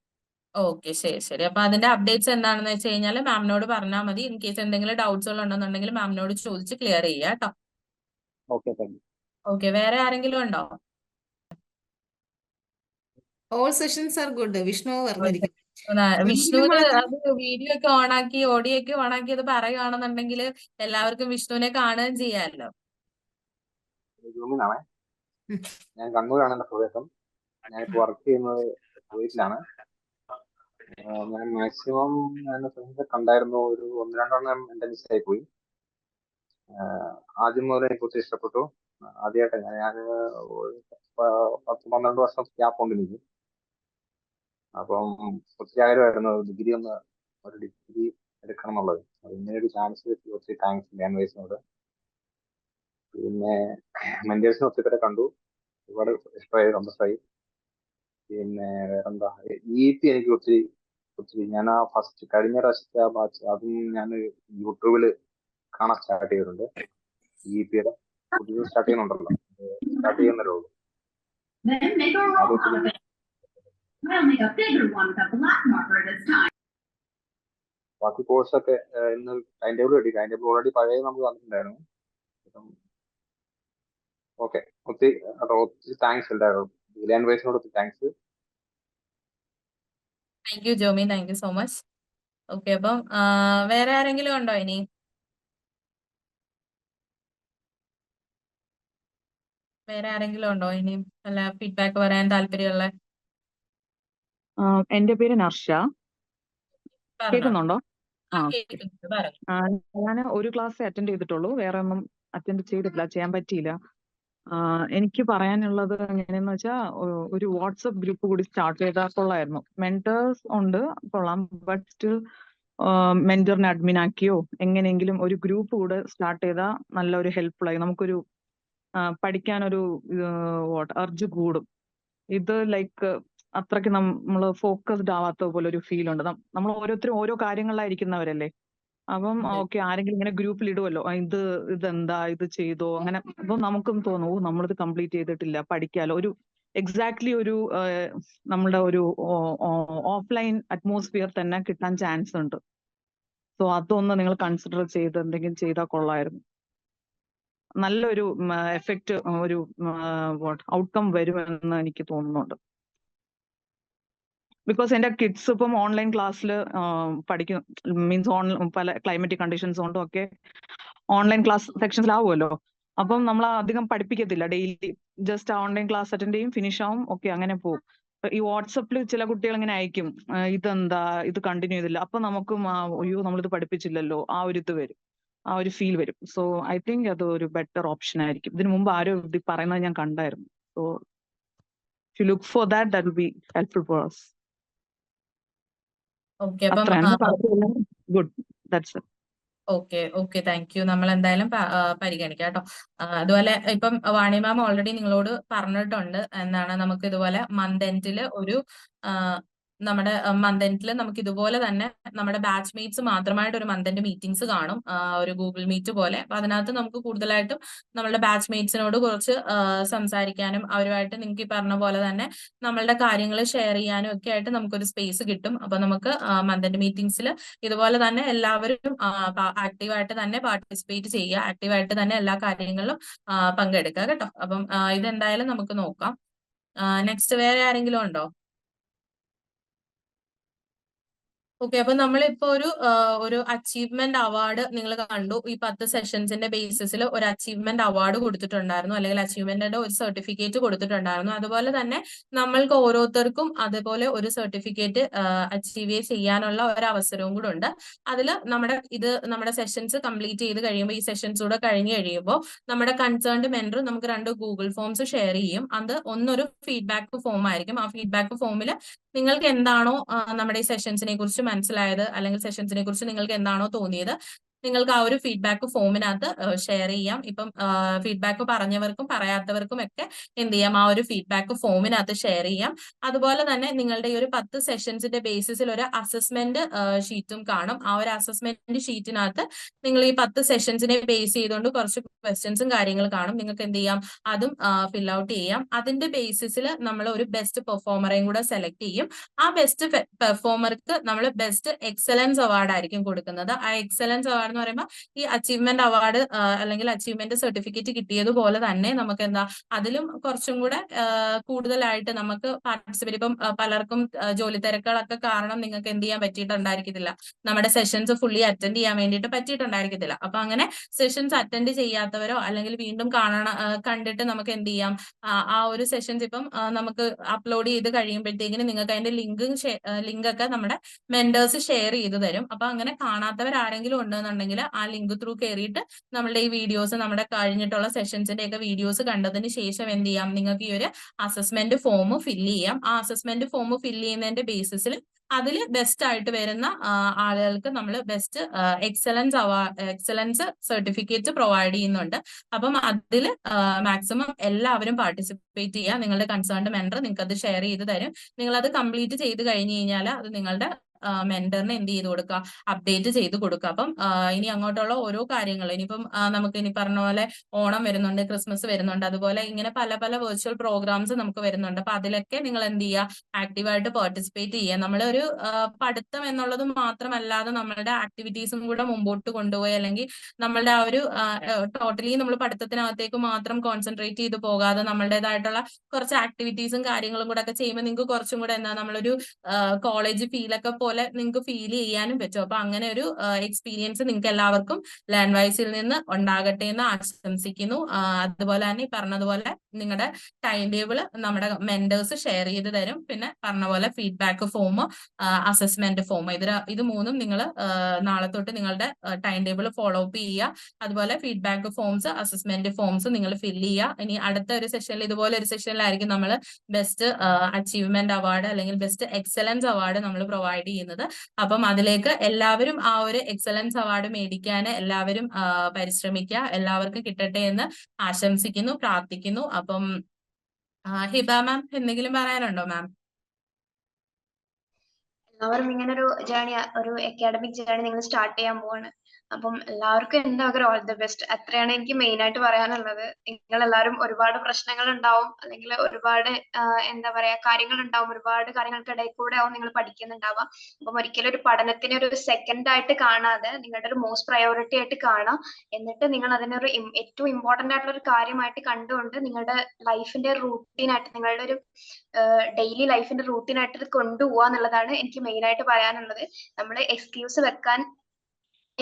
ഓക്കെ, ശരി ശരി. അപ്പൊ അതിന്റെ അപ്ഡേറ്റ്സ് എന്താണെന്ന് വെച്ച് കഴിഞ്ഞാൽ മാമിനോട് പറഞ്ഞാൽ മതി. ഇൻ കേസ് എന്തെങ്കിലും ഡൗട്ട്സുകൾ ഉണ്ടെന്നുണ്ടെങ്കിൽ മാമിനോട് ചോദിച്ച് ക്ലിയർ ചെയ്യുക കേട്ടോ. Okay, thank U. ഓക്കെ, വേറെ ആരെങ്കിലും ഉണ്ടോ? All sessions are good. Vishnu പറഞ്ഞിരിക്കുന്നു. വിഷ്ണുവിന് അത് വീഡിയോ ഒക്കെ ഓണാക്കി ഓഡിയോ ഒക്കെ ഓണാക്കി അത് പറയുകയാണെന്നുണ്ടെങ്കിൽ എല്ലാവർക്കും വിഷ്ണുവിനെ കാണുകയും ചെയ്യാമല്ലോ. ജൂമിനാണേ. ഞാൻ കണ്ണൂരാണ് എന്റെ പ്രദേശം. ഞാൻ ഇപ്പൊ വർക്ക് ചെയ്യുന്നത് കുവൈറ്റിലാണ്. ഞാൻ മാക്സിമം എന്റെ ഫ്രണ്ട്സ് കണ്ടായിരുന്നു. ഒരു 1-2 എണ്ണം എന്റെ മിസ്സായി പോയി. ആദ്യം മുതൽ എനിക്ക് ഒത്തിരി ഇഷ്ടപ്പെട്ടു. ആദ്യമായിട്ട് ഞാൻ 10-12 വർഷം ഗ്യാപ്പ് ഉണ്ട് എനിക്ക്. അപ്പം ഒത്തിരി ആഗ്രഹമായിരുന്നു ഒരു ഡിഗ്രി എടുക്കണം എന്നുള്ളത്. അത് ഇങ്ങനെ ഒരു ചാൻസ് കിട്ടി. ഒത്തിരി താങ്ക്സ് ലാൻഡ്വൈസിനോട്. പിന്നെ മെന്റേഴ്സിനെ ഒത്തിരി പേരെ കണ്ടു. ഒരുപാട് ഇഷ്ടമായി, സന്തോഷമായി. പിന്നെ വേറെന്താ, EP എനിക്ക് ഒത്തിരി ഞാൻ ആ ഫസ്റ്റ് കഴിഞ്ഞ പ്രാവശ്യത്തെ ആ ബാച്ച് അതും ഞാൻ യൂട്യൂബിൽ കാണാൻ സ്റ്റാർട്ട് ചെയ്തിട്ടുണ്ട്. EP പുതിയത് സ്റ്റാർട്ട് ചെയ്യുന്നുണ്ടല്ലോ. സ്റ്റാർട്ട് ചെയ്യുന്നതേ ഉള്ളൂ. ബാക്കി കോഴ്സൊക്കെ ഇന്ന് ടൈം ടേബിൾ കിട്ടി. ടൈം ടേബിൾ ഓൾറെഡി പഴയ നമുക്ക് തന്നിട്ടുണ്ടായിരുന്നു. ഓക്കെ, ഒത്തിരി താങ്ക്സ് എല്ലാവരും. ലാൻഡ് വൈസിനോട് ഒത്തിരി thanks. Thank you Jomi, thank you so much. Okay, അപ്പം വേറെ ആരെങ്കിലും ഉണ്ടോ ഇനി? വേറെ ആരെങ്കിലും ഉണ്ടോ ഇനി അല്ല ഫീഡ്ബാക്ക് പറയാൻ താല്പര്യമുള്ള? എന്റെ പേര് നർഷ. പറഞ്ഞോ. കേൾക്കുന്നുണ്ടോ? ഓക്കെ. കേൾക്കുന്നുണ്ട്, പറഞ്ഞു. ഞാൻ ഒരു ക്ലാസ് അറ്റൻഡ് ചെയ്തിട്ടുള്ളൂ, വേറെ ഒന്നും അറ്റൻഡ് ചെയ്തിട്ടില്ല, ചെയ്യാൻ പറ്റിയില്ല. എനിക്ക് പറയാനുള്ളത് എങ്ങനെയെന്ന് വെച്ചാൽ ഒരു വാട്സപ്പ് ഗ്രൂപ്പ് കൂടി സ്റ്റാർട്ട് ചെയ്താൽ കൊള്ളായിരുന്നു. മെന്റേഴ്സ് ഉണ്ട്, കൊള്ളാം, ബട്ട് സ്റ്റിൽ മെന്ററിനെ അഡ്മിൻ ആക്കിയോ എങ്ങനെയെങ്കിലും ഒരു ഗ്രൂപ്പ് കൂടെ സ്റ്റാർട്ട് ചെയ്താൽ നല്ലൊരു ഹെൽപ്ഫുള്ളായി നമുക്കൊരു പഠിക്കാനൊരു അർജ് കൂടും. ഇത് ലൈക്ക് അത്രയ്ക്ക് നമ്മൾ ഫോക്കസ്ഡ് ആവാത്ത പോലെ ഒരു ഫീൽ ഉണ്ട്. നമ്മൾ ഓരോരുത്തരും ഓരോ കാര്യങ്ങളിലായിരിക്കുന്നവരല്ലേ. അപ്പം ഓക്കെ, ആരെങ്കിലും ഇങ്ങനെ ഗ്രൂപ്പിൽ ഇടുമല്ലോ, ഇതെന്താ ഇത് ചെയ്തോ അങ്ങനെ. അപ്പൊ നമുക്കും തോന്നും, നമ്മളിത് കംപ്ലീറ്റ് ചെയ്തിട്ടില്ല, പഠിക്കാലോ. ഒരു എക്സാക്ട്ലി ഒരു നമ്മുടെ ഒരു ഓഫ്ലൈൻ അറ്റ്മോസ്ഫിയർ തന്നെ കിട്ടാൻ ചാൻസ് ഉണ്ട്. സോ അതൊന്ന് നിങ്ങൾ കൺസിഡർ ചെയ്ത് എന്തെങ്കിലും ചെയ്താൽ കൊള്ളായിരുന്നു. നല്ലൊരു എഫക്റ്റ്, ഒരു ഔട്ട്കം വരുമെന്ന് എനിക്ക് തോന്നുന്നുണ്ട്. ബിക്കോസ് എന്റെ കിഡ്സ് ഇപ്പം ഓൺലൈൻ ക്ലാസ്സിൽ പഠിക്കും, മീൻസ് പല ക്ലൈമറ്റിക് കണ്ടീഷൻസ് കൊണ്ടും ഒക്കെ ഓൺലൈൻ ക്ലാസ് സെക്ഷൻസിലാവുമല്ലോ. അപ്പം നമ്മൾ അധികം പഠിപ്പിക്കത്തില്ല, daily just online class attend ചെയ്യും, ഫിനിഷ് ആവും, ഓക്കെ, അങ്ങനെ പോകും. ഈ വാട്സപ്പിൽ ചില കുട്ടികൾ ഇങ്ങനെ അയക്കും, ഇതെന്താ ഇത് കണ്ടിന്യൂ ചെയ്തില്ല, അപ്പൊ നമുക്കും അയ്യോ നമ്മളിത് പഠിപ്പിച്ചില്ലല്ലോ, ആ ഒരു ഇത് വരും, ആ ഒരു ഫീൽ വരും. സോ ഐ തിങ്ക് അത് ഒരു ബെറ്റർ ഓപ്ഷൻ ആയിരിക്കും. ഇതിനു മുമ്പ് ആരോ ഇത് പറയുന്നത് ഞാൻ കണ്ടായിരുന്നു. So if you look for that, that will be helpful for us. Okay, അപ്പം good, that's it. Okay, thank you. നമ്മൾ എന്തായാലും പരിഗണിക്കാം കേട്ടോ. അതുപോലെ ഇപ്പം വാണി മാം ഓൾറെഡി നിങ്ങളോട് പറഞ്ഞിട്ടുണ്ട്, എന്താണ് നമുക്ക് ഇതുപോലെ മന്ത് എൻഡില് ഒരു നമ്മുടെ മന്ത് എൻഡിൽ നമുക്ക് ഇതുപോലെ തന്നെ നമ്മുടെ ബാച്ച് മേറ്റ്സ് മാത്രമായിട്ട് ഒരു മന്ത് എൻഡ് മീറ്റിംഗ്സ് കാണും, ഒരു ഗൂഗിൾ മീറ്റ് പോലെ. അപ്പൊ അതിനകത്ത് നമുക്ക് കൂടുതലായിട്ടും നമ്മളുടെ ബാച്ച് മേറ്റ്സിനോട് കുറച്ച് സംസാരിക്കാനും അവരുമായിട്ട് നിങ്ങൾക്ക് ഈ പറഞ്ഞ പോലെ തന്നെ നമ്മളുടെ കാര്യങ്ങൾ ഷെയർ ചെയ്യാനും ഒക്കെ ആയിട്ട് നമുക്കൊരു സ്പേസ് കിട്ടും. അപ്പൊ നമുക്ക് മന്ത് എൻഡ് മീറ്റിംഗ്സിൽ ഇതുപോലെ തന്നെ എല്ലാവരും ആക്റ്റീവായിട്ട് തന്നെ പാർട്ടിസിപ്പേറ്റ് ചെയ്യുക, ആക്റ്റീവായിട്ട് തന്നെ എല്ലാ കാര്യങ്ങളിലും പങ്കെടുക്കുക കേട്ടോ. അപ്പം ഇതെന്തായാലും നമുക്ക് നോക്കാം. നെക്സ്റ്റ് വേറെ ആരെങ്കിലും ഉണ്ടോ? ഓക്കെ, അപ്പൊ നമ്മളിപ്പോ ഒരു അച്ചീവ്മെന്റ് അവാർഡ് നിങ്ങൾ കണ്ടു. ഈ 10 സെഷൻസിന്റെ ബേസിസിൽ ഒരു അച്ചീവ്മെന്റ് അവാർഡ് കൊടുത്തിട്ടുണ്ടായിരുന്നു, അല്ലെങ്കിൽ അച്ചീവ്മെന്റിന്റെ ഒരു സർട്ടിഫിക്കറ്റ് കൊടുത്തിട്ടുണ്ടായിരുന്നു. അതുപോലെ തന്നെ നമ്മൾക്ക് ഓരോരുത്തർക്കും അതുപോലെ ഒരു സർട്ടിഫിക്കറ്റ് അച്ചീവ് ചെയ്യാനുള്ള ഒരു അവസരവും കൂടെ ഉണ്ട്. അതിൽ നമ്മുടെ സെഷൻസ് കംപ്ലീറ്റ് ചെയ്ത് കഴിയുമ്പോൾ, ഈ സെഷൻസ് കൂടെ കഴിഞ്ഞ് കഴിയുമ്പോൾ നമ്മുടെ കൺസേൺഡ് മെന്റർ നമുക്ക് 2 ഗൂഗിൾ ഫോംസ് ഷെയർ ചെയ്യും. അത് ഒന്നൊരു ഫീഡ്ബാക്ക് ഫോം ആയിരിക്കും. ആ ഫീഡ്ബാക്ക് ഫോമിൽ നിങ്ങൾക്ക് എന്താണോ നമ്മുടെ ഈ സെഷൻസിനെ കുറിച്ച് മനസ്സിലായത്, അല്ലെങ്കിൽ സെഷൻസിനെ കുറിച്ച് നിങ്ങൾക്ക് എന്താണോ തോന്നിയത്, നിങ്ങൾക്ക് ആ ഒരു ഫീഡ്ബാക്ക് ഫോമിനകത്ത് ഷെയർ ചെയ്യാം. ഇപ്പം ഫീഡ്ബാക്ക് പറഞ്ഞവർക്കും പറയാത്തവർക്കും ഒക്കെ എന്ത് ചെയ്യാം, ആ ഒരു ഫീഡ്ബാക്ക് ഫോമിനകത്ത് ഷെയർ ചെയ്യാം. അതുപോലെ തന്നെ നിങ്ങളുടെ ഈ ഒരു 10 സെഷൻസിന്റെ ബേസിസിൽ ഒരു അസസ്മെന്റ് ഷീറ്റും കാണും. ആ ഒരു അസസ്മെന്റ് ഷീറ്റിനകത്ത് നിങ്ങൾ ഈ 10 സെഷൻസിനെ ബേസ് ചെയ്തുകൊണ്ട് കുറച്ച് ക്വസ്റ്റ്യൻസും കാര്യങ്ങളും കാണും. നിങ്ങൾക്ക് എന്ത് ചെയ്യാം, അതും ഫിൽ ഔട്ട് ചെയ്യാം. അതിന്റെ ബേസിസിൽ നമ്മൾ ഒരു ബെസ്റ്റ് പെർഫോമറേയും കൂടെ സെലക്ട് ചെയ്യും. ആ ബെസ്റ്റ് പെർഫോമർക്ക് നമ്മൾ ബെസ്റ്റ് എക്സലൻസ് അവാർഡ് ആയിരിക്കും കൊടുക്കുന്നത്. ആ എക്സലൻസ് അവാർഡ് എന്ന് പറയുമ്പോൾ ഈ അച്ചീവ്മെന്റ് അവാർഡ് അല്ലെങ്കിൽ അച്ചീവ്മെന്റ് സർട്ടിഫിക്കറ്റ് കിട്ടിയതുപോലെ തന്നെ നമുക്ക് എന്താ, അതിലും കുറച്ചും കൂടെ കൂടുതലായിട്ട് നമുക്ക് പാർട്ടിസിപ്പേറ്റ്. ഇപ്പം പലർക്കും ജോലി തിരക്കുകളൊക്കെ കാരണം നിങ്ങൾക്ക് എന്ത് ചെയ്യാൻ പറ്റിയിട്ടുണ്ടായിരിക്കത്തില്ല, നമ്മുടെ സെഷൻസ് ഫുള്ളി അറ്റൻഡ് ചെയ്യാൻ വേണ്ടിയിട്ട് പറ്റിയിട്ടുണ്ടായിരിക്കത്തില്ല. അപ്പൊ അങ്ങനെ സെഷൻസ് അറ്റൻഡ് ചെയ്യാത്തവരോ അല്ലെങ്കിൽ വീണ്ടും കണ്ടിട്ട് നമുക്ക് എന്ത് ചെയ്യാം, ആ ഒരു സെഷൻസ് ഇപ്പം നമുക്ക് അപ്ലോഡ് ചെയ്ത് കഴിയുമ്പോഴത്തേക്കിന് നിങ്ങൾക്ക് അതിന്റെ ലിങ്ക് ഒക്കെ നമ്മുടെ മെന്റേഴ്സ് ഷെയർ ചെയ്ത് തരും. അപ്പൊ അങ്ങനെ കാണാത്തവർ ആരെങ്കിലും ഉണ്ടെന്നുണ്ടെങ്കിൽ ആ ലിങ്ക് ത്രൂ കയറിയിട്ട് നമ്മളുടെ ഈ വീഡിയോസ്, നമ്മുടെ കഴിഞ്ഞിട്ടുള്ള സെഷൻസിന്റെ ഒക്കെ വീഡിയോസ് കണ്ടതിന് ശേഷം എന്ത് ചെയ്യാം, നിങ്ങൾക്ക് ഈ ഒരു അസസ്മെന്റ് ഫോം ഫില്ല് ചെയ്യാം. ആ അസസ്മെന്റ് ഫോം ഫില്ല് ചെയ്യുന്നതിന്റെ ബേസിസിൽ അതിൽ ബെസ്റ്റ് ആയിട്ട് വരുന്ന ആളുകൾക്ക് നമ്മൾ ബെസ്റ്റ് എക്സലൻസ് സർട്ടിഫിക്കറ്റ് പ്രൊവൈഡ് ചെയ്യുന്നുണ്ട്. അപ്പം അതിൽ മാക്സിമം എല്ലാവരും പാർട്ടിസിപ്പേറ്റ് ചെയ്യുക. നിങ്ങളുടെ കൺസേൺഡ് മെന്റർ നിങ്ങൾക്ക് അത് ഷെയർ ചെയ്ത് തരും. നിങ്ങൾ അത് കംപ്ലീറ്റ് ചെയ്ത് കഴിഞ്ഞ് കഴിഞ്ഞാൽ അത് നിങ്ങളുടെ മെന്ററിന് എന്ത് ചെയ്ത് കൊടുക്കുക, അപ്ഡേറ്റ് ചെയ്ത് കൊടുക്കുക. അപ്പം ഇനി അങ്ങോട്ടുള്ള ഓരോ കാര്യങ്ങൾ ഇനിയിപ്പം നമുക്ക് ഇനി പറഞ്ഞ പോലെ ഓണം വരുന്നുണ്ട്, ക്രിസ്മസ് വരുന്നുണ്ട്, അതുപോലെ ഇങ്ങനെ പല പല വെർച്വൽ പ്രോഗ്രാംസ് നമുക്ക് വരുന്നുണ്ട്. അപ്പൊ അതിലൊക്കെ നിങ്ങൾ എന്ത് ചെയ്യുക, ആക്റ്റീവായിട്ട് പാർട്ടിസിപ്പേറ്റ് ചെയ്യുക. നമ്മളൊരു പഠിത്തം എന്നുള്ളത് മാത്രമല്ലാതെ നമ്മളുടെ ആക്ടിവിറ്റീസും കൂടെ മുമ്പോട്ട് കൊണ്ടുപോയി, അല്ലെങ്കിൽ നമ്മളുടെ ആ ഒരു ടോട്ടലി നമ്മൾ പഠിത്തത്തിനകത്തേക്ക് മാത്രം കോൺസെൻട്രേറ്റ് ചെയ്ത് പോകാതെ നമ്മളുടേതായിട്ടുള്ള കുറച്ച് ആക്ടിവിറ്റീസും കാര്യങ്ങളും കൂടെ ഒക്കെ ചെയ്യുമ്പോൾ നിങ്ങൾക്ക് കുറച്ചും കൂടെ എന്താ നമ്മളൊരു കോളേജ് ഫീലൊക്കെ പോലെ നിങ്ങൾക്ക് ഫീൽ ചെയ്യാനും പറ്റും. അപ്പൊ അങ്ങനെ ഒരു എക്സ്പീരിയൻസ് നിങ്ങൾക്ക് എല്ലാവർക്കും ലേൺവൈസിൽ നിന്ന് ഉണ്ടാകട്ടെ എന്ന് ആശംസിക്കുന്നു. അതുപോലെ തന്നെ ഈ പറഞ്ഞതുപോലെ നിങ്ങളുടെ ടൈം ടേബിൾ നമ്മുടെ മെന്റേഴ്സ് ഷെയർ ചെയ്ത് തരും. പിന്നെ പറഞ്ഞ പോലെ ഫീഡ്ബാക്ക് ഫോം, അസസ്മെന്റ് ഫോം, ഇത് മൂന്നും നിങ്ങൾ നാളെ തൊട്ട് നിങ്ങളുടെ ടൈം ടേബിൾ ഫോളോ അപ്പ് ചെയ്യുക. അതുപോലെ ഫീഡ്ബാക്ക് ഫോംസ്, അസസ്മെന്റ് ഫോംസ് നിങ്ങൾ ഫില്ല് ചെയ്യുക. ഇനി അടുത്ത ഒരു സെഷനിൽ ഇതുപോലെ ഒരു സെഷനിലായിരിക്കും നമ്മൾ ബെസ്റ്റ് അച്ചീവ്മെന്റ് അവാർഡ് അല്ലെങ്കിൽ ബെസ്റ്റ് എക്സലൻസ് അവാർഡ് നമ്മൾ പ്രൊവൈഡ് ചെയ്യുന്നത്. അപ്പം അതിലേക്ക് എല്ലാവരും ആ ഒരു എക്സലൻസ് അവാർഡ് മേടിക്കാൻ എല്ലാവരും പരിശ്രമിക്കുക. എല്ലാവർക്കും കിട്ടട്ടെ എന്ന് ആശംസിക്കുന്നു, പ്രാർത്ഥിക്കുന്നു. അപ്പം ഹിബ മാം എന്തെങ്കിലും പറയാനുണ്ടോ മാം? എല്ലാവരും ഇങ്ങനെ ഒരു ജേണി, ഒരു അക്കാഡമിക് ജേണി നിങ്ങൾ സ്റ്റാർട്ട് ചെയ്യാൻ പോവാണ്. അപ്പം എല്ലാവർക്കും എൻ്റെ ഒരു ഓൾ ദി ബെസ്റ്റ്. അത്രയാണ് എനിക്ക് മെയിൻ ആയിട്ട് പറയാനുള്ളത്. നിങ്ങൾ എല്ലാവരും ഒരുപാട് പ്രശ്നങ്ങൾ ഉണ്ടാവും, അല്ലെങ്കിൽ ഒരുപാട് എന്താ പറയാ കാര്യങ്ങൾ ഉണ്ടാവും, ഒരുപാട് കാര്യങ്ങൾക്കിടയിൽ കൂടെ ആവും നിങ്ങൾ പഠിക്കുന്നുണ്ടാവുക. അപ്പം ഒരിക്കലും ഒരു പഠനത്തിനെ ഒരു സെക്കൻഡ് ആയിട്ട് കാണാതെ നിങ്ങളുടെ ഒരു മോസ്റ്റ് പ്രയോറിറ്റി ആയിട്ട് കാണാം. എന്നിട്ട് നിങ്ങൾ അതിനൊരു ഏറ്റവും ഇമ്പോർട്ടന്റ് ആയിട്ടുള്ള ഒരു കാര്യമായിട്ട് കണ്ടുകൊണ്ട് നിങ്ങളുടെ ലൈഫിന്റെ റൂട്ടീനായിട്ട്, നിങ്ങളുടെ ഒരു ഡെയിലി ലൈഫിന്റെ റൂട്ടീനായിട്ട് കൊണ്ടുപോകുക എന്നുള്ളതാണ് എനിക്ക് മെയിൻ ആയിട്ട് പറയാനുള്ളത്. നമ്മൾ എക്സ്ക്യൂസ് വെക്കാൻ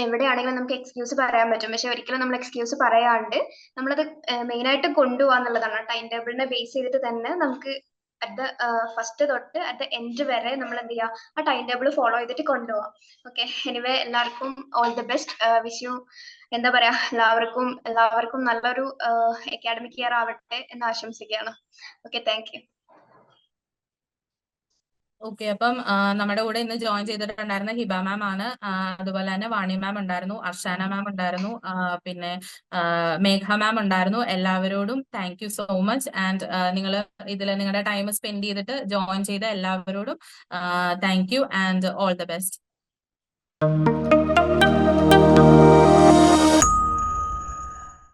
എവിടെയാണെങ്കിലും നമുക്ക് എക്സ്ക്യൂസ് പറയാൻ പറ്റും, പക്ഷെ ഒരിക്കലും നമ്മൾ എക്സ്ക്യൂസ് പറയാണ്ട് നമ്മളത് മെയിൻ ആയിട്ട് കൊണ്ടുപോകാന്നുള്ളതാണ്. ടൈം ടേബിളിനെ ബേസ് ചെയ്തിട്ട് തന്നെ നമുക്ക് അറ്റ് ദ ഫസ്റ്റ് തൊട്ട് അറ്റ് ദ എൻഡ് വരെ നമ്മൾ എന്ത് ചെയ്യുക, ആ ടൈം ടേബിൾ ഫോളോ ചെയ്തിട്ട് കൊണ്ടുപോകാം. ഓക്കെ, എനിവേ എല്ലാവർക്കും all the best. Wish you, എന്താ പറയാ, എല്ലാവർക്കും നല്ലൊരു അക്കാഡമിക് ഇയർ ആവട്ടെ എന്ന് ആശംസിക്കുകയാണ്. Okay, thank U. ഓക്കെ, അപ്പം നമ്മുടെ കൂടെ ഇന്ന് ജോയിൻ ചെയ്തിട്ടുണ്ടായിരുന്ന ഹിബ മാം ആണ്. അതുപോലെ തന്നെ വാണി മാം ഉണ്ടായിരുന്നു, അർഷാന മാം ഉണ്ടായിരുന്നു, പിന്നെ മേഘ മാം ഉണ്ടായിരുന്നു. എല്ലാവരോടും thank you so much. And നിങ്ങൾ ഇതിൽ നിങ്ങളുടെ ടൈം സ്പെൻഡ് ചെയ്തിട്ട് ജോയിൻ ചെയ്ത എല്ലാവരോടും thank you and all the best.